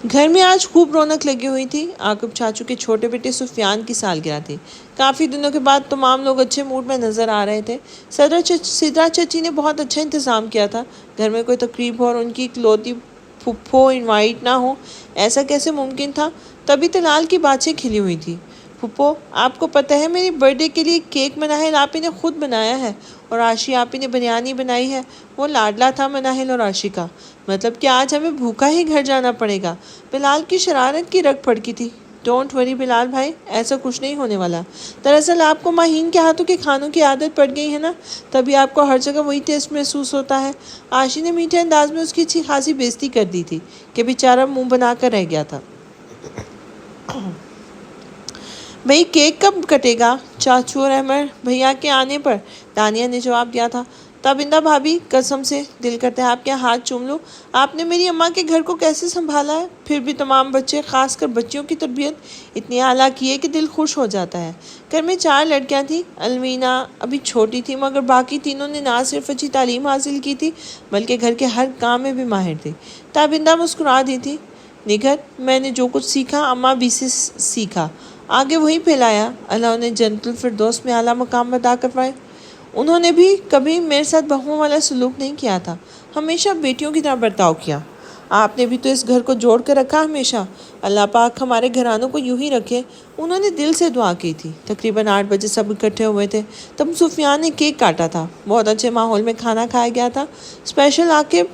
گھر میں آج خوب رونق لگی ہوئی تھی۔ عاقب چاچو کے چھوٹے بیٹے سفیان کی سالگرہ تھی۔ کافی دنوں کے بعد تمام لوگ اچھے موڈ میں نظر آ رہے تھے۔ سدرا چچی نے بہت اچھا انتظام کیا تھا۔ گھر میں کوئی تقریب ہو اور ان کی اکلوتی پھپھو انوائٹ نہ ہو، ایسا کیسے ممکن تھا؟ تبھی تلال کی باتیں کھلی ہوئی تھی۔ پھپھو، آپ کو پتہ ہے میری برتھ ڈے کے لیے کیک مناہل آپی نے خود بنایا ہے، اور عاشی آپی نے بریانی بنائی ہے۔ وہ لاڈلا تھا مناہل اور عاشی کا۔ مطلب کہ آج ہمیں بھوکا ہی گھر جانا پڑے گا۔ بلال کی شرارت کی رگ پھڑکی تھی۔ ڈونٹ وری بلال بھائی، ایسا کچھ نہیں ہونے والا۔ دراصل آپ کو ماہین کے ہاتھوں کے کھانوں کی عادت پڑ گئی ہے نا، تبھی آپ کو ہر جگہ وہی ٹیسٹ محسوس ہوتا ہے۔ عاشی نے میٹھے انداز میں اس کی اچھی خاصی بےزتی کر دی تھی کہ بیچارہ منہ بنا کر رہ گیا تھا۔ بھئی کیک کب کٹے گا؟ چاچو اور احمد بھیا کے آنے پر دانیہ نے جواب دیا تھا۔ تابندہ بھابھی، قسم سے دل کرتا ہے آپ کے ہاتھ چوم لوں۔ آپ نے میری اماں کے گھر کو کیسے سنبھالا ہے؟ پھر بھی تمام بچے، خاص کر بچیوں کی تربیت اتنی اعلیٰ کی ہے کہ دل خوش ہو جاتا ہے۔ گھر میں 4 لڑکیاں تھیں۔ الوینا ابھی چھوٹی تھی، مگر باقی تینوں نے نہ صرف اچھی تعلیم حاصل کی تھی بلکہ گھر کے ہر کام میں بھی ماہر تھی۔ تابندہ مسکرا دی تھی۔ نگر، میں نے جو کچھ سیکھا اماں بھی سے سیکھا، آگے وہی پھیلایا۔ اللہ انہیں جنت الفردوس میں اعلیٰ مقام عطا کروائے۔ انہوں نے بھی کبھی میرے ساتھ بہوؤں والا سلوک نہیں کیا تھا، ہمیشہ بیٹیوں کی طرح برتاؤ کیا۔ آپ نے بھی تو اس گھر کو جوڑ کر رکھا ہمیشہ۔ اللہ پاک ہمارے گھرانوں کو یوں ہی رکھے۔ انہوں نے دل سے دعا کی تھی۔ تقریباً 8 بجے سب اکٹھے ہوئے تھے۔ تب سفیان نے کیک کاٹا تھا۔ بہت اچھے ماحول میں کھانا کھایا گیا تھا۔ اسپیشل عاقب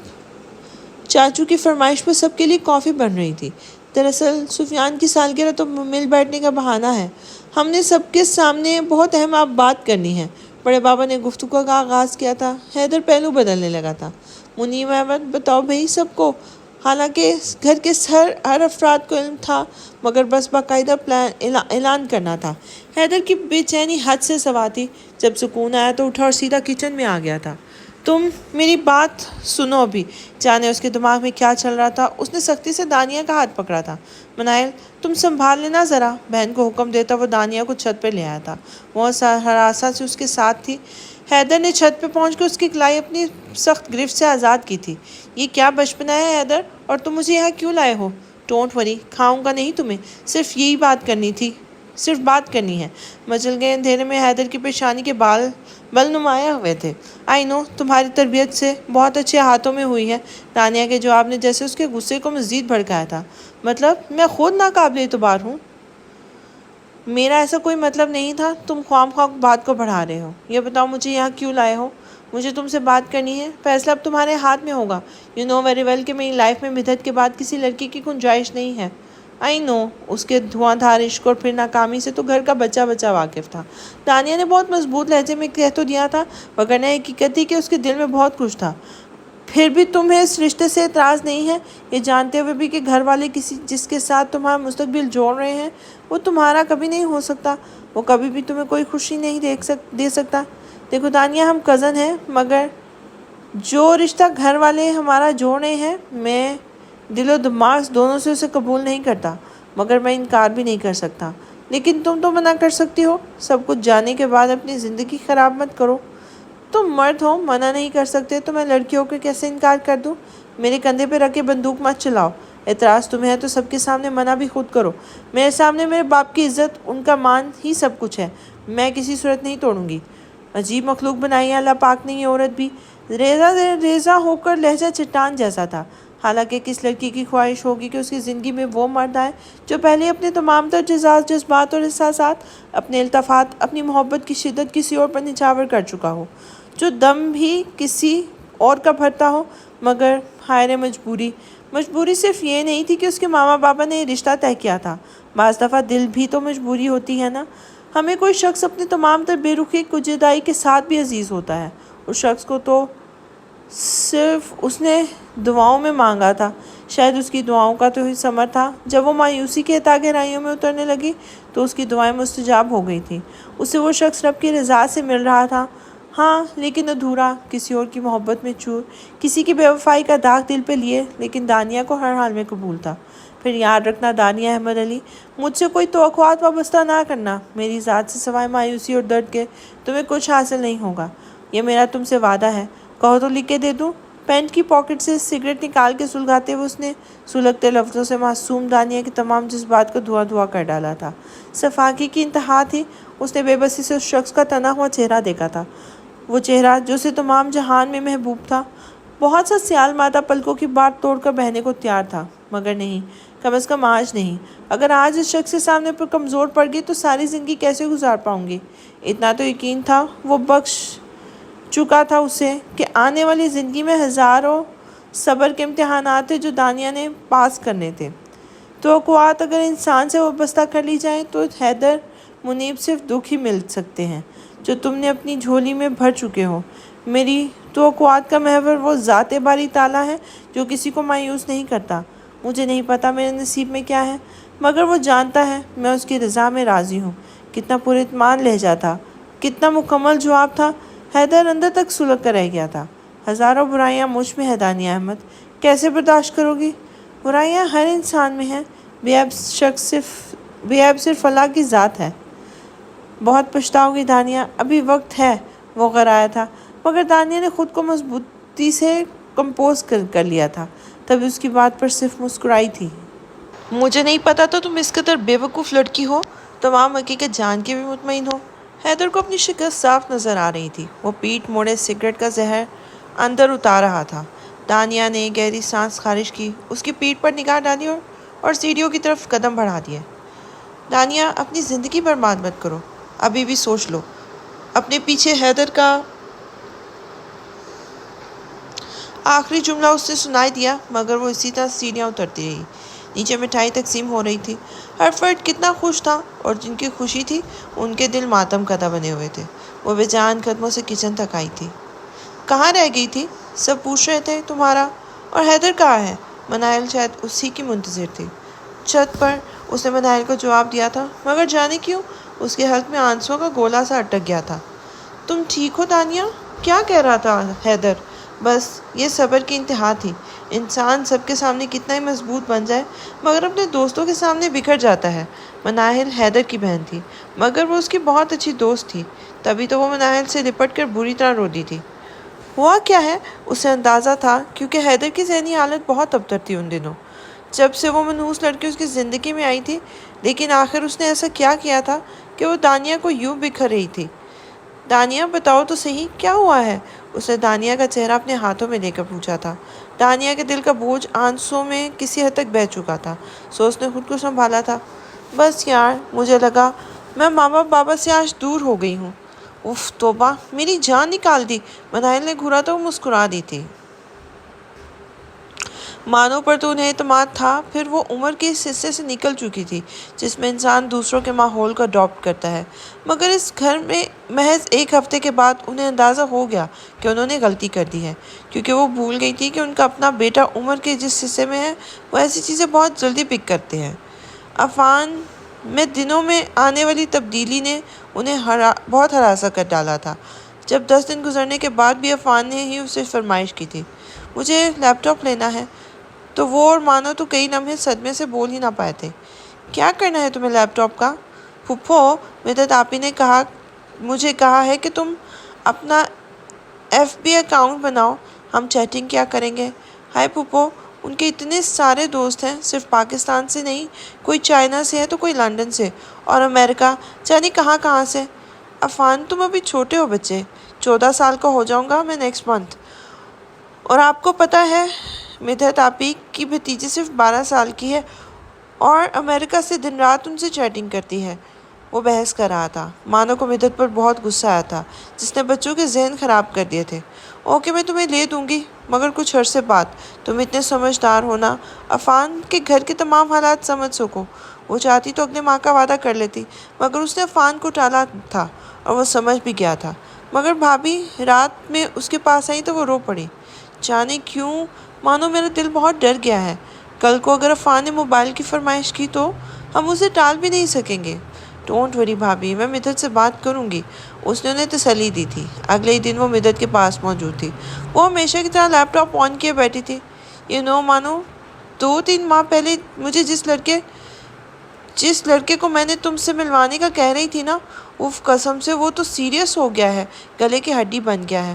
چاچو کی فرمائش پر سب کے لیے کافی بن رہی تھی۔ دراصل سفیان کی سالگرہ تو مل بیٹھنے کا بہانہ ہے۔ ہم نے سب کے سامنے بہت اہم بات کرنی ہے۔ بڑے بابا نے گفتگو کا آغاز کیا تھا۔ حیدر پہلو بدلنے لگا تھا۔ منیم احمد، بتاؤ بھئی سب کو۔ حالانکہ گھر کے ہر افراد کو علم تھا، مگر بس باقاعدہ اعلان کرنا تھا۔ حیدر کی بے چینی حد سے سوا تھی۔ جب سکون آیا تو اٹھا اور سیدھا کچن میں آ گیا تھا۔ تم میری بات سنو ابھی۔ جانے اس کے دماغ میں کیا چل رہا تھا، اس نے سختی سے دانیہ کا ہاتھ پکڑا تھا۔ منائل، تم سنبھال لینا ذرا۔ بہن کو حکم دیتا وہ دانیہ کو چھت پر لے آیا تھا۔ وہ ہراساں سے اس کے ساتھ تھی۔ حیدر نے چھت پہ پہنچ کر اس کی کلائی اپنی سخت گرفت سے آزاد کی تھی۔ یہ کیا بچپنا ہے حیدر، اور تم مجھے یہاں کیوں لائے ہو؟ ڈونٹ وری، کھاؤں گا نہیں تمہیں، صرف یہی بات کرنی تھی، صرف بات کرنی ہے۔ مچل گئے اندھیرے میں حیدر کی پیشانی کے بل نمایاں ہوئے تھے۔ آئی نو، تمہاری تربیت سے بہت اچھے ہاتھوں میں ہوئی ہے۔ دانیہ کے جواب نے جیسے اس کے غصے کو مزید بھڑکایا تھا۔ مطلب میں خود ناقابل اعتبار ہوں؟ میرا ایسا کوئی مطلب نہیں تھا۔ تم خواہ مخواہ بات کو بڑھا رہے ہو۔ یہ بتاؤ مجھے یہاں کیوں لائے ہو؟ مجھے تم سے بات کرنی ہے۔ فیصلہ اب تمہارے ہاتھ میں ہوگا۔ یو نو ویری ویل کہ میری لائف میں بدعت کے بعد کسی لڑکی کی گنجائش نہیں ہے۔ آئی نو، اس کے دھواں دھار عشق اور پھر ناکامی سے تو گھر کا بچہ واقف تھا۔ دانیہ نے بہت مضبوط لہجے میں کہہ تو دیا تھا، وگرنہ حقیقت تھی کہ اس کے دل میں بہت کچھ تھا۔ پھر بھی تمہیں اس رشتے سے اعتراض نہیں ہے، یہ جانتے ہوئے بھی کہ گھر والے جس کے ساتھ تمہارا مستقبل جوڑ رہے ہیں وہ تمہارا کبھی نہیں ہو سکتا، وہ کبھی بھی تمہیں کوئی خوشی نہیں دے سکتا۔ دیکھو دانیہ، ہم کزن ہیں، مگر جو رشتہ گھر والے ہمارا جوڑ رہے ہیں، میں دل و دماغ دونوں سے اسے قبول نہیں کرتا، مگر میں انکار بھی نہیں کر سکتا۔ لیکن تم تو منع کر سکتی ہو۔ سب کچھ جانے کے بعد اپنی زندگی خراب مت کرو۔ تم مرد ہو، منع نہیں کر سکتے تو میں لڑکی ہو کے کیسے انکار کر دوں؟ میرے کندھے پہ رکھ کے بندوق مت چلاؤ۔ اعتراض تمہیں ہے تو سب کے سامنے منع بھی خود کرو۔ میرے سامنے میرے باپ کی عزت، ان کا مان ہی سب کچھ ہے، میں کسی صورت نہیں توڑوں گی۔ عجیب مخلوق بنائی ہے اللہ پاک نے یہ عورت بھی۔ ریزہ ہو کر لہجہ چٹان جیسا تھا۔ حالانکہ کس لڑکی کی خواہش ہوگی کہ اس کی زندگی میں وہ مرد آئے جو پہلے اپنے تمام تر جذبات اور احساسات، اپنے التفات، اپنی محبت کی شدت کسی اور پر نچھاور کر چکا ہو، جو دم بھی کسی اور کا بھرتا ہو، مگر ہائے مجبوری صرف یہ نہیں تھی کہ اس کے ماما بابا نے یہ رشتہ طے کیا تھا، بعض دفعہ دل بھی تو مجبوری ہوتی ہے نا۔ ہمیں کوئی شخص اپنے تمام تر بے رخی کو جدائی کے ساتھ بھی عزیز ہوتا ہے۔ اس شخص کو تو صرف اس نے دعاؤں میں مانگا تھا، شاید اس کی دعاؤں کا تو ہی ثمر تھا۔ جب وہ مایوسی کے اتا گہرائیوں میں اترنے لگی تو اس کی دعائیں مستجاب ہو گئی تھیں۔ اسے وہ شخص رب کی رضا سے مل رہا تھا، ہاں لیکن ادھورا، کسی اور کی محبت میں چور، کسی کی بے وفائی کا داغ دل پہ لیے، لیکن دانیہ کو ہر حال میں قبول تھا۔ پھر یاد رکھنا دانیہ احمد علی، مجھ سے کوئی توقعات وابستہ نہ کرنا۔ میری ذات سے سوائے مایوسی اور درد کے تمہیں کچھ حاصل نہیں ہوگا، یہ میرا تم سے وعدہ ہے۔ کہو تو لکھ کے دے دوں؟ پینٹ کی پاکٹ سے سگریٹ نکال کے سلگاتے ہوئے اس نے سلگتے لفظوں سے معصوم دانیہ کے تمام جذبات کو دھواں دھواں کر ڈالا تھا۔ صفاقی کی انتہا تھی۔ اس نے بے بسی سے اس شخص کا تنا ہوا چہرہ دیکھا تھا، وہ چہرہ جو اسے تمام جہان میں محبوب تھا۔ بہت سا سیال مادہ پلکوں کی بات توڑ کر بہنے کو تیار تھا، مگر نہیں، کم از کم آج نہیں۔ اگر آج اس شخص کے سامنے پر کمزور پڑ گئی تو ساری زندگی کیسے گزار پاؤں گی؟ اتنا تو یقین تھا، وہ بخش چکا تھا اسے، کہ آنے والی زندگی میں ہزاروں صبر کے امتحانات تھے جو دانیہ نے پاس کرنے تھے۔ توقعات اگر انسان سے وابستہ کر لی جائیں تو حیدر منیب صرف دکھ ہی مل سکتے ہیں جو تم نے اپنی جھولی میں بھر چکے ہو۔ میری توقعات کا محور وہ ذات باری تعالیٰ ہے جو کسی کو مایوس نہیں کرتا۔ مجھے نہیں پتا میرے نصیب میں کیا ہے، مگر وہ جانتا ہے، میں اس کی رضا میں راضی ہوں۔ کتنا پر اطمینان لہجہ تھا، کتنا مکمل جواب تھا۔ حیدر اندر تک سلگ کر رہ گیا تھا۔ ہزاروں برائیاں مجھ میں ہے دانیہ احمد، کیسے برداشت کرو گی؟ برائیاں ہر انسان میں ہیں، بے عیب صرف اللہ کی ذات ہے۔ بہت پچھتاؤ گی دانیہ، ابھی وقت ہے۔ وہ غرایا تھا، مگر دانیہ نے خود کو مضبوطی سے کمپوز کر لیا تھا، تبھی اس کی بات پر صرف مسکرائی تھی۔ مجھے نہیں پتا تو تم اس قدر بے وقوف لڑکی ہو، تمام حقیقت جان کے بھی مطمئن ہو۔ حیدر کو اپنی شکست صاف نظر آ رہی تھی۔ وہ پیٹ موڑے سگریٹ کا زہر اندر اتار رہا تھا۔ دانیہ نے گہری سانس خارج کی، اس کی پیٹھ پر نگاہ ڈالی اور سیڑھیوں کی طرف قدم بڑھا دیے۔ دانیہ، اپنی زندگی برباد مت کرو، ابھی بھی سوچ لو۔ اپنے پیچھے حیدر کا آخری جملہ اس نے سنائی دیا، مگر وہ اسی طرح سیڑھیاں اترتی رہی۔ نیچے مٹھائی تقسیم ہو رہی تھی، ہر فرد کتنا خوش تھا، اور جن کی خوشی تھی ان کے دل ماتم کدہ بنے ہوئے تھے۔ وہ بے جان قدموں سے کچن تک آئی تھی۔ کہاں رہ گئی تھی؟ سب پوچھ رہے تھے تمہارا، اور حیدر کہاں ہے؟ منائل شاید اسی کی منتظر تھی۔ چھت پر اس نے منائل کو جواب دیا تھا، مگر جانے کیوں اس کے حلق میں آنسوؤں کا گولا سا اٹک گیا تھا۔ تم ٹھیک ہو دانیہ؟ کیا کہہ رہا تھا حیدر؟ بس یہ صبر کی انتہا تھی۔ انسان سب کے سامنے کتنا ہی مضبوط بن جائے، مگر اپنے دوستوں کے سامنے بکھر جاتا ہے۔ مناہل حیدر کی بہن تھی، مگر وہ اس کی بہت اچھی دوست تھی، تبھی تو وہ مناہل سے لپٹ کر بری طرح رو دی تھی۔ ہوا کیا ہے اسے اندازہ تھا، کیونکہ حیدر کی ذہنی حالت بہت ابتر تھی ان دنوں، جب سے وہ منحوس لڑکی اس کی زندگی میں آئی تھی۔ لیکن آخر اس نے ایسا کیا کیا تھا کہ وہ دانیہ کو یوں بکھر رہی تھی؟ دانیہ، بتاؤ تو صحیح، کیا ہوا ہے؟ اس نے دانیہ کا چہرہ اپنے ہاتھوں میں لے کر پوچھا تھا۔ دانیہ کے دل کا بوجھ آنسوؤں میں کسی حد تک بہہ چکا تھا، سو اس نے خود کو سنبھالا تھا۔ بس یار، مجھے لگا میں ماما بابا سے آج دور ہو گئی ہوں۔ اف توبہ، میری جان نکال دی۔ منائل نے گھورا تو وہ مسکرا دی تھی۔ مانو پر تو انہیں اعتماد تھا، پھر وہ عمر کے اس حصے سے نکل چکی تھی جس میں انسان دوسروں کے ماحول کو اڈاپٹ کرتا ہے۔ مگر اس گھر میں محض ایک ہفتے کے بعد انہیں اندازہ ہو گیا کہ انہوں نے غلطی کر دی ہے، کیونکہ وہ بھول گئی تھی کہ ان کا اپنا بیٹا عمر کے جس حصے میں ہے وہ ایسی چیزیں بہت جلدی پک کرتے ہیں۔ عفان میں دنوں میں آنے والی تبدیلی نے انہیں بہت ہراساں کر ڈالا تھا۔ جب 10 دن گزرنے کے بعد بھی عفان نے ہی اسے فرمائش کی تھی، مجھے لیپ ٹاپ لینا ہے، تو وہ اور مانو تو کئی لمحے صدمے سے بول ہی نہ پائے تھے۔ کیا کرنا ہے تمہیں لیپ ٹاپ کا؟ پھپھو، مدت آپی نے مجھے کہا ہے کہ تم اپنا FB اکاؤنٹ بناؤ، ہم چیٹنگ کیا کریں گے۔ ہائے پھپھو، ان کے اتنے سارے دوست ہیں، صرف پاکستان سے نہیں، کوئی چائنا سے ہے تو کوئی لندن سے، اور امریکہ، جانے کہاں کہاں سے۔ عفان، تم ابھی چھوٹے ہو بچے، 14 سال کا ہو جاؤں گا میں نیکسٹ منتھ، اور آپ کو پتہ ہے مدت آپی کی بھتیجی صرف 12 سال کی ہے اور امریکہ سے دن رات ان سے چیٹنگ کرتی ہے۔ وہ بحث کر رہا تھا۔ مانو کو مدت پر بہت غصہ آیا تھا، جس نے بچوں کے ذہن خراب کر دیے تھے۔ اوکے، میں تمہیں لے دوں گی، مگر کچھ عرصے بعد۔ تم اتنے سمجھدار ہونا عفان کے گھر کے تمام حالات سمجھ سکو۔ وہ چاہتی تو اگلے ماہ کا وعدہ کر لیتی، مگر اس نے عفان کو ٹالا تھا، اور وہ سمجھ بھی گیا تھا۔ مگر بھابھی رات میں اس کے پاس آئی تو وہ رو پڑی۔ جانے کیوں مانو، میرا دل بہت ڈر گیا ہے۔ کل کو اگر عفان نے موبائل کی فرمائش کی تو ہم اسے ٹال بھی نہیں سکیں گے۔ ڈونٹ وری بھابھی، میں مدت سے بات کروں گی، اس نے انہیں تسلی دی تھی۔ اگلے ہی دن وہ مدت کے پاس موجود تھی۔ وہ ہمیشہ کی طرح لیپ ٹاپ آن کیے بیٹھی تھی۔ مانو، 2-3 ماہ پہلے مجھے جس لڑکے کو میں نے تم سے ملوانے کا کہہ رہی تھی نا، اف قسم سے وہ تو سیریس ہو گیا ہے، گلے کی ہڈی بن گیا ہے۔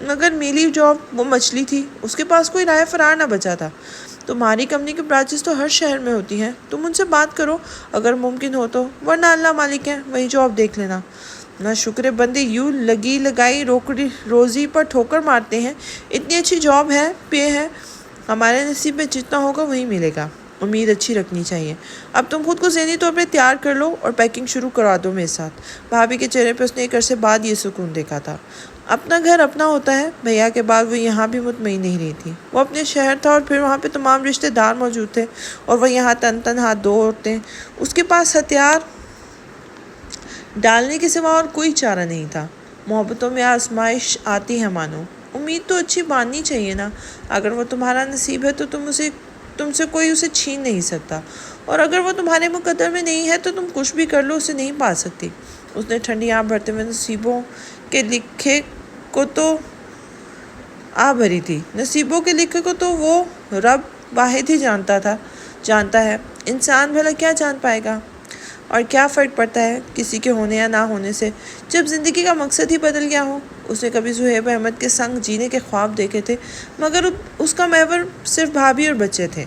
مگر میری جاب وہ مچھلی تھی، اس کے پاس کوئی راہ فرار نہ بچا تھا۔ تمہاری کمپنی کی برانچز تو ہر شہر میں ہوتی ہیں، تم ان سے بات کرو اگر ممکن ہو تو، ورنہ اللہ مالک ہے، وہی جاب دیکھ لینا۔ نہ شکر بندے یوں لگی لگائی روزی پر ٹھوکر مارتے ہیں۔ اتنی اچھی جاب ہے، پے ہے، ہمارے نصیب میں جتنا ہوگا وہی ملے گا۔ امید اچھی رکھنی چاہیے۔ اب تم خود کو ذہنی طور پہ تیار کر لو اور پیکنگ شروع کروا دو میرے ساتھ۔ بھابھی کے چہرے پہ اس نے ایک عرصے بعد یہ سکون دیکھا تھا۔ اپنا گھر اپنا ہوتا ہے، بھیا کے بعد وہ یہاں بھی مطمئن نہیں رہی تھی۔ وہ اپنے شہر تھا اور پھر وہاں پہ تمام رشتہ دار موجود تھے، اور وہ یہاں تنہا دو عورتیں۔ اس کے پاس ہتھیار ڈالنے کے سوا اور کوئی چارہ نہیں تھا۔ محبتوں میں آزمائش آتی ہے مانو۔ امید تو اچھی باندھنی چاہیے نا۔ اگر وہ تمہارا نصیب ہے تو تم سے کوئی اسے چھین نہیں سکتا، اور اگر وہ تمہارے مقدر میں نہیں ہے تو تم کچھ بھی کر لو اسے نہیں پا سکتی۔ اس نے ٹھنڈی آنکھ بھرتے ہوئے نصیبوں کے لکھے کو تو بھری تھی۔ نصیبوں کے لکھے کو تو وہ رب واحد ہی جانتا ہے، انسان بھلا کیا جان پائے گا؟ اور کیا فرق پڑتا ہے کسی کے ہونے یا نہ ہونے سے، جب زندگی کا مقصد ہی بدل گیا ہو؟ اس نے کبھی صہیب احمد کے سنگ جینے کے خواب دیکھے تھے، مگر اس کا محور صرف بھابھی اور بچے تھے۔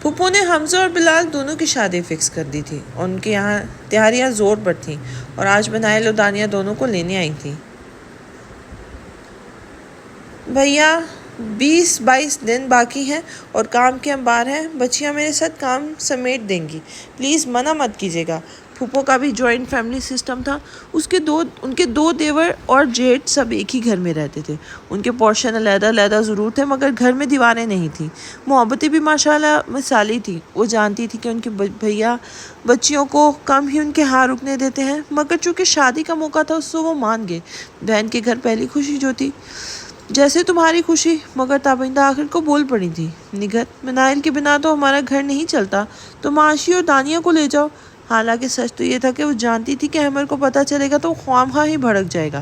پھپھو نے حمزہ اور بلال دونوں کی شادی فکس کر دی تھی، اور ان کے یہاں تیاریاں زور پر تھیں، اور آج بنائل اور دانیہ دونوں کو لینے آئی تھیں۔ بھیا 20-22 دن باقی ہیں اور کام کے انبار ہیں، بچیاں میرے ساتھ کام سمیٹ دیں گی، پلیز منع مت کیجیے گا۔ پھپھو کا بھی جوائنٹ فیملی سسٹم تھا، ان کے 2 دیور اور جیٹھ سب ایک ہی گھر میں رہتے تھے۔ ان کے پورشن علیحدہ ضرور تھے، مگر گھر میں دیواریں نہیں تھیں۔ محبتیں بھی ماشاءاللہ مثالی تھیں۔ وہ جانتی تھی کہ ان کے بھیا بچیوں کو کم ہی ان کے ہاں رکنے دیتے ہیں، مگر چونکہ شادی کا موقع تھا اس سے وہ مان گئے۔ بہن کے گھر پہلی خوشی جو تھی، جیسے تمہاری خوشی، مگر تابندہ آخر کو بول پڑی تھی، نگہت منائل کے بنا تو ہمارا گھر نہیں چلتا، تو معاشی اور دانیہ کو لے جاؤ۔ حالانکہ سچ تو یہ تھا کہ وہ جانتی تھی کہ احمد کو پتہ چلے گا تو خواہ ہی بھڑک جائے گا۔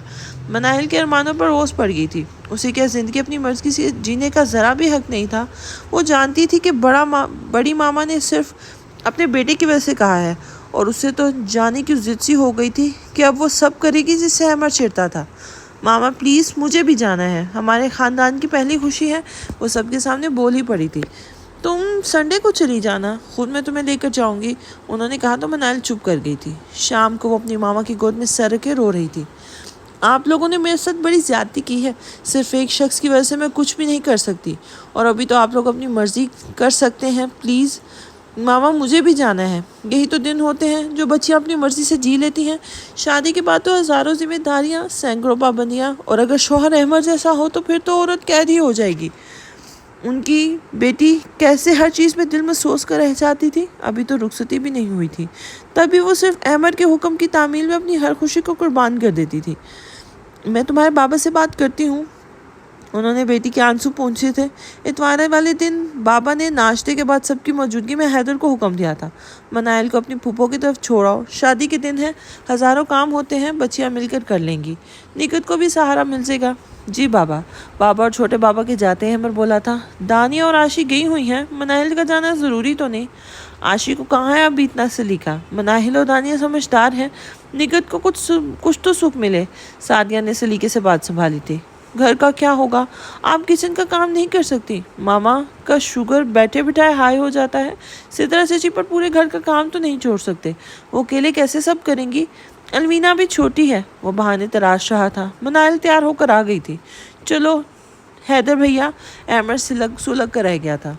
منائل کے ارمانوں پر روز پڑ گئی تھی۔ اسے کیا زندگی اپنی مرضی سے جینے کا ذرا بھی حق نہیں تھا؟ وہ جانتی تھی کہ بڑی ماما نے صرف اپنے بیٹے کی وجہ سے کہا ہے، اور اسے تو جانے کی ضد سی ہو گئی تھی کہ اب وہ سب کرے گی جس سے احمد چڑھتا تھا۔ ماما پلیز مجھے بھی جانا ہے، ہمارے خاندان کی پہلی خوشی ہے، وہ سب کے سامنے بول ہی پڑی تھی۔ تم سنڈے کو چلی جانا، خود میں تمہیں لے کر جاؤں گی، انہوں نے کہا تو منائل چپ کر گئی تھی۔ شام کو وہ اپنی ماما کی گود میں سر رکھے رو رہی تھی۔ آپ لوگوں نے میرے ساتھ بڑی زیادتی کی ہے، صرف ایک شخص کی وجہ سے میں کچھ بھی نہیں کر سکتی، اور ابھی تو آپ لوگ اپنی مرضی کر سکتے ہیں، پلیز ماما مجھے بھی جانا ہے۔ یہی تو دن ہوتے ہیں جو بچیاں اپنی مرضی سے جی لیتی ہیں۔ شادی کے بعد تو ہزاروں ذمہ داریاں، سینکڑوں پابندیاں، اور اگر شوہر احمد جیسا ہو تو پھر تو عورت قید ہی ہو جائے گی۔ ان کی بیٹی کیسے ہر چیز میں دل میں سوچ کر رہ جاتی تھی، ابھی تو رخصتی بھی نہیں ہوئی تھی، تبھی وہ صرف احمد کے حکم کی تعمیل میں اپنی ہر خوشی کو قربان کر دیتی تھی۔ میں تمہارے بابا سے بات کرتی ہوں، انہوں نے بیٹی کے آنسو پونچھے تھے۔ اتوار والے دن بابا نے ناشتے کے بعد سب کی موجودگی میں حیدر کو حکم دیا تھا، منائل کو اپنی پھوپھو کی طرف چھوڑاؤ، شادی کے دن ہے، ہزاروں کام ہوتے ہیں، بچیاں مل کر کر لیں گی، نکت کو بھی سہارا مل جائے گا۔ جی بابا اور چھوٹے بابا کے جاتے ہیں پر بولا تھا۔ دانیہ اور عاشی گئی ہوئی ہیں، منائل کا جانا ضروری تو نہیں؟ عاشی کو کہاں ہے اب اتنا سلیقہ؟ منائل اور دانیہ سمجھدار ہیں، نگت کو کچھ تو سکھ ملے۔ سعدیہ نے سلیقے سے بات سنبھالی تھی۔ گھر کا کیا ہوگا؟ آپ کچن کا کام نہیں کر سکتی؟ ماما کا شوگر بیٹھے بٹھائے ہائی ہو جاتا ہے، سترہ چچی پر پورے گھر کا کام تو نہیں چھوڑ سکتے، وہ اکیلے کیسے سب کریں گی؟ الوینا بھی چھوٹی ہے، وہ بہانے تراش رہا تھا۔ منائل تیار ہو کر آ گئی تھی۔ چلو حیدر بھیا، احمد سلگ کر رہ گیا تھا۔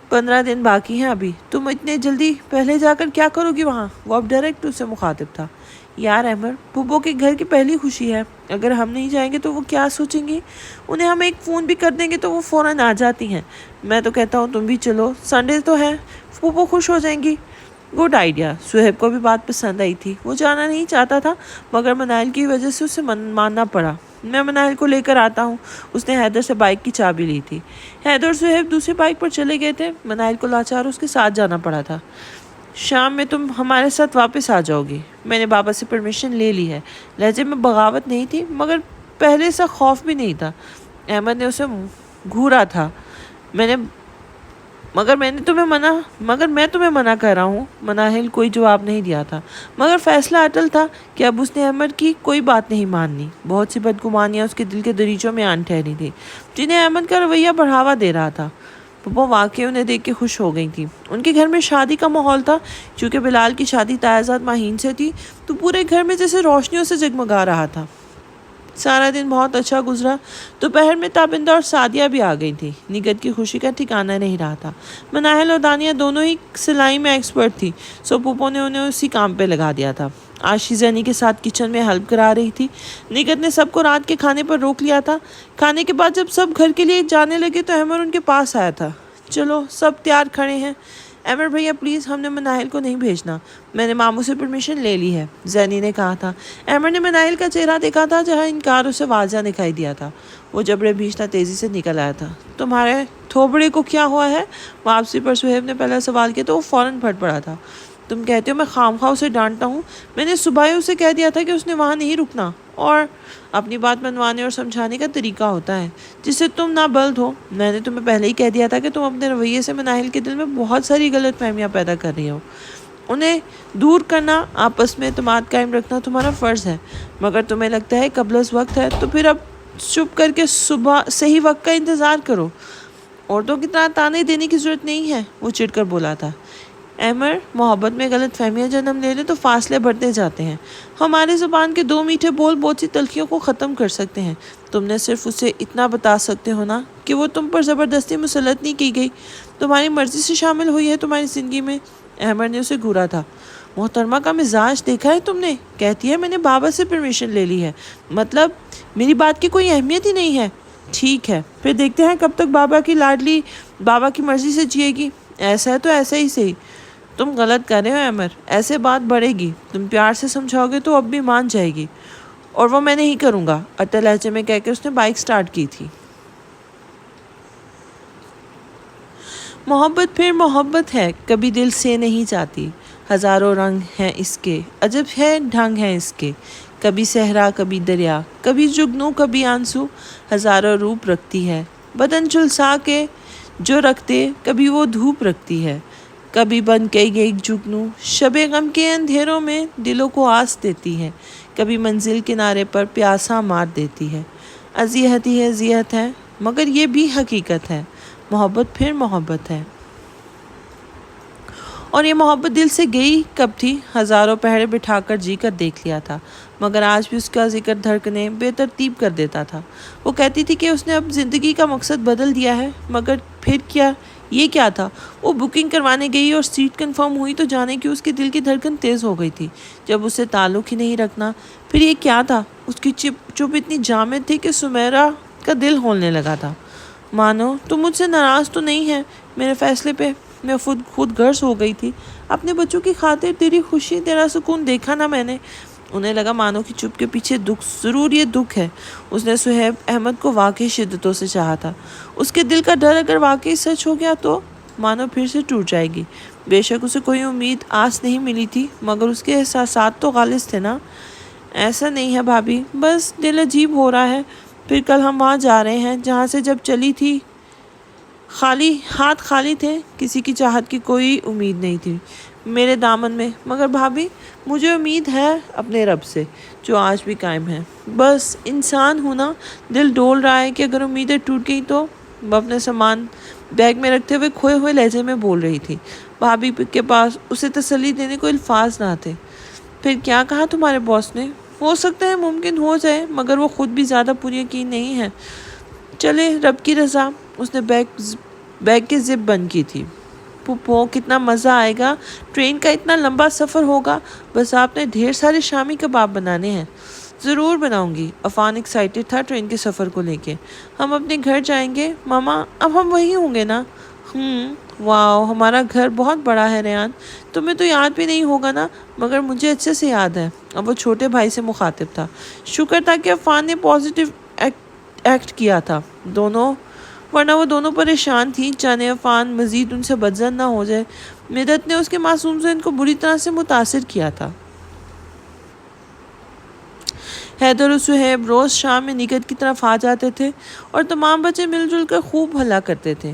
15 دن باقی ہیں ابھی، تم اتنے جلدی پہلے جا کر کیا کرو گی وہاں؟ وہ اب ڈائریکٹ اس سے مخاطب تھا۔ یار احمد، پھوپھو کے گھر کی پہلی خوشی ہے، اگر ہم نہیں جائیں گے تو وہ کیا سوچیں گی؟ انہیں ہم ایک فون بھی کر دیں گے تو وہ فوراً آ جاتی ہیں۔ میں تو کہتا ہوں تم بھی چلو، سنڈے تو ہے، پھوپھو خوش ہو جائیں گی۔ Good idea. صہیب کو بھی بات پسند آئی تھی، وہ جانا نہیں چاہتا تھا، مگر منائل کی وجہ سے اسے ماننا پڑا۔ میں منائل کو لے کر آتا ہوں، اس نے حیدر سے بائک کی چابی لی تھی۔ حیدر اور صہیب دوسری بائک پر چلے گئے تھے، منائل کو لاچار اس کے ساتھ جانا پڑا تھا۔ شام میں تم ہمارے ساتھ واپس آ جاؤ گی، میں نے بابا سے پرمیشن لے لی ہے۔ لہجے میں بغاوت نہیں تھی، مگر پہلے سا خوف بھی نہیں تھا۔ احمد نے اسے گھورا تھا۔ میں نے مگر میں تمہیں منع کر رہا ہوں۔ مناہل کوئی جواب نہیں دیا تھا، مگر فیصلہ اٹل تھا کہ اب اس نے احمد کی کوئی بات نہیں ماننی۔ بہت سی بدگمانیاں اس کے دل کے دریچوں میں آن ٹھہری تھی، جنہیں احمد کا رویہ بڑھاوا دے رہا تھا۔ پپو واقعی انہیں دیکھ کے خوش ہو گئی تھی۔ ان کے گھر میں شادی کا ماحول تھا۔ چونکہ بلال کی شادی تایزاد ماہین سے تھی تو پورے گھر میں جیسے روشنیوں سے جگمگا رہا تھا۔ سارا دن بہت اچھا گزرا۔ دوپہر میں تابندہ اور سعدیہ بھی آ گئی تھی۔ نگہت کی خوشی کا ٹھکانہ نہیں رہا تھا۔ مناہل اور دانیہ دونوں ہی سلائی میں ایکسپرٹ تھی، سو پپو نے انہیں اسی کام پہ لگا دیا تھا۔ آج شیزا انیس کے ساتھ کچن میں ہیلپ کرا رہی تھی۔ نگہت نے سب کو رات کے کھانے پر روک لیا تھا۔ کھانے کے بعد جب سب گھر کے لیے جانے لگے تو احمد ان کے پاس آیا تھا۔ چلو سب تیار کھڑے ہیں۔ احمد بھیا پلیز ہم نے مناہل کو نہیں بھیجنا، میں نے ماموں سے پرمیشن لے لی ہے، زینی نے کہا تھا۔ احمد نے مناہل کا چہرہ دیکھا تھا جہاں انکار اسے واضح دکھائی دیا تھا۔ وہ جبرے بھیجتا تیزی سے نکل آیا تھا۔ تمہارے تھوبڑے کو کیا ہوا ہے؟ واپسی پر سہیب نے پہلا سوال کیا تو وہ فوراً پھٹ پڑا تھا۔ تم کہتے ہو میں خامخواہ اسے ڈانٹتا ہوں؟ میں نے صبح ہی اسے کہہ دیا تھا کہ اس نے وہاں نہیں رکنا، اور اپنی بات منوانے اور سمجھانے کا طریقہ ہوتا ہے جس سے تم نہ بلد ہو۔ میں نے تمہیں پہلے ہی کہہ دیا تھا کہ تم اپنے رویے سے مناہل کے دل میں بہت ساری غلط فہمیاں پیدا کر رہی ہو۔ انہیں دور کرنا، آپس میں اعتماد قائم رکھنا تمہارا فرض ہے، مگر تمہیں لگتا ہے قبل از وقت ہے تو پھر اب چپ کر کے صبح صحیح وقت کا انتظار کرو۔ عورتوں کی طرح تانے دینے کی ضرورت نہیں ہے، وہ چڑ کر بولا تھا۔ احمد، محبت میں غلط فہمیاں جنم لے لیں تو فاصلے بڑھتے جاتے ہیں۔ ہماری زبان کے دو میٹھے بول بہت سی تلخیوں کو ختم کر سکتے ہیں۔ تم نے صرف اسے اتنا بتا سکتے ہو نا کہ وہ تم پر زبردستی مسلط نہیں کی گئی، تمہاری مرضی سے شامل ہوئی ہے تمہاری زندگی میں۔ احمد نے اسے گھورا تھا۔ محترمہ کا مزاج دیکھا ہے تم نے؟ کہتی ہے میں نے بابا سے پرمیشن لے لی ہے، مطلب میری بات کی کوئی اہمیت ہی نہیں ہے۔ ٹھیک ہے، پھر دیکھتے ہیں کب تک بابا کی لاڈلی بابا کی مرضی سے جیے گی۔ ایسا ہے تو ایسا ہی صحیح۔ تم غلط کر رہے ہو احمد، ایسے بات بڑھے گی، تم پیار سے سمجھاؤ گے تو اب بھی مان جائے گی، اور وہ میں نہیں کروں گا، اٹل لہجے میں کہہ کے اس نے بائک سٹارٹ کی تھی۔ محبت پھر محبت ہے، کبھی دل سے نہیں جاتی، ہزاروں رنگ ہیں اس کے، عجب ہے ڈھنگ ہے اس کے، کبھی صحرا کبھی دریا، کبھی جگنو کبھی آنسو، ہزاروں روپ رکھتی ہے، بدن جھلسا کے جو رکھتے کبھی وہ دھوپ رکھتی ہے، کبھی بن کے ایک جگنو شب غم کے اندھیروں میں دلوں کو آس دیتی ہے، کبھی منزل کنارے پر پیاسا مار دیتی ہے۔ اذیت ہی اذیت ہے، مگر یہ بھی حقیقت ہے، محبت پھر محبت ہے۔ اور یہ محبت دل سے گئی کب تھی؟ ہزاروں پہرے بٹھا کر جی کر دیکھ لیا تھا، مگر آج بھی اس کا ذکر دھڑکنے بے ترتیب کر دیتا تھا۔ وہ کہتی تھی کہ اس نے اب زندگی کا مقصد بدل دیا ہے، مگر پھر کیا؟ یہ کیا تھا؟ وہ بکنگ کروانے گئی اور سیٹ کنفرم ہوئی تو جانے کہ اس کے دل کی دھڑکن تیز ہو گئی تھی۔ جب اسے تعلق ہی نہیں رکھنا، پھر یہ کیا تھا؟ اس کی چپ اتنی جامد تھی کہ سمیرا کا دل ہولنے لگا تھا۔ مانو تم مجھ سے ناراض تو نہیں ہے میرے فیصلے پہ؟ میں خود غرض ہو گئی تھی، اپنے بچوں کی خاطر تیری خوشی تیرا سکون دیکھا نا میں نے۔ انہیں لگا مانو کی چپ کے پیچھے دکھ، ضرور یہ دکھ ہے۔ اس نے سہیب احمد کو واقعی شدتوں سے چاہا تھا۔ اس کے دل کا ڈر اگر واقعی سچ ہو گیا تو مانو پھر سے ٹوٹ جائے گی۔ بے شک اسے کوئی امید آس نہیں ملی تھی، مگر اس کے احساسات تو خالص تھے نا۔ ایسا نہیں ہے بھابھی، بس دل عجیب ہو رہا ہے۔ پھر کل ہم وہاں جا رہے ہیں جہاں سے جب چلی تھی ہاتھ خالی تھے، کسی کی چاہت کی کوئی امید نہیں تھی میرے دامن میں، مگر بھابھی مجھے امید ہے اپنے رب سے جو آج بھی قائم ہے۔ بس انسان ہوں نا، دل ڈول رہا ہے کہ اگر امیدیں ٹوٹ گئی تو۔ وہ اپنے سامان بیگ میں رکھتے ہوئے کھوئے ہوئے لہجے میں بول رہی تھی۔ بھابھی کے پاس اسے تسلی دینے کو الفاظ نہ تھے۔ پھر کیا کہا تمہارے باس نے؟ ہو سکتا ہے ممکن ہو جائے، مگر وہ خود بھی زیادہ پوری یقین نہیں ہے۔ چلے رب کی رضا۔ اس نے بیگ کی زپ بند کی تھی۔ پھپھو کتنا مزہ آئے گا، ٹرین کا اتنا لمبا سفر ہوگا، بس آپ نے ڈھیر سارے شامی کباب بنانے ہیں۔ ضرور بناؤں گی۔ عفان ایکسائٹڈ تھا ٹرین کے سفر کو لے کے۔ ہم اپنے گھر جائیں گے ماما، اب ہم وہیں ہوں گے نا؟ واو، ہمارا گھر بہت بڑا ہے ریان، تمہیں تو یاد بھی نہیں ہوگا نا، مگر مجھے اچھے سے یاد ہے۔ اب وہ چھوٹے بھائی سے مخاطب تھا۔ شکر تھا کہ عفان نے پازیٹیو ایکٹ کیا تھا، ورنہ وہ دونوں پریشان تھی، جانے عفان مزید ان سے بدظن نہ ہو جائے۔ مدت نے اس کے معصوم ذہن کو بری طرح سے متاثر کیا تھا۔ حیدر و سہیب روز شام میں نگہت کی طرف آ جاتے تھے اور تمام بچے مل جل کر خوب ہلا کرتے تھے۔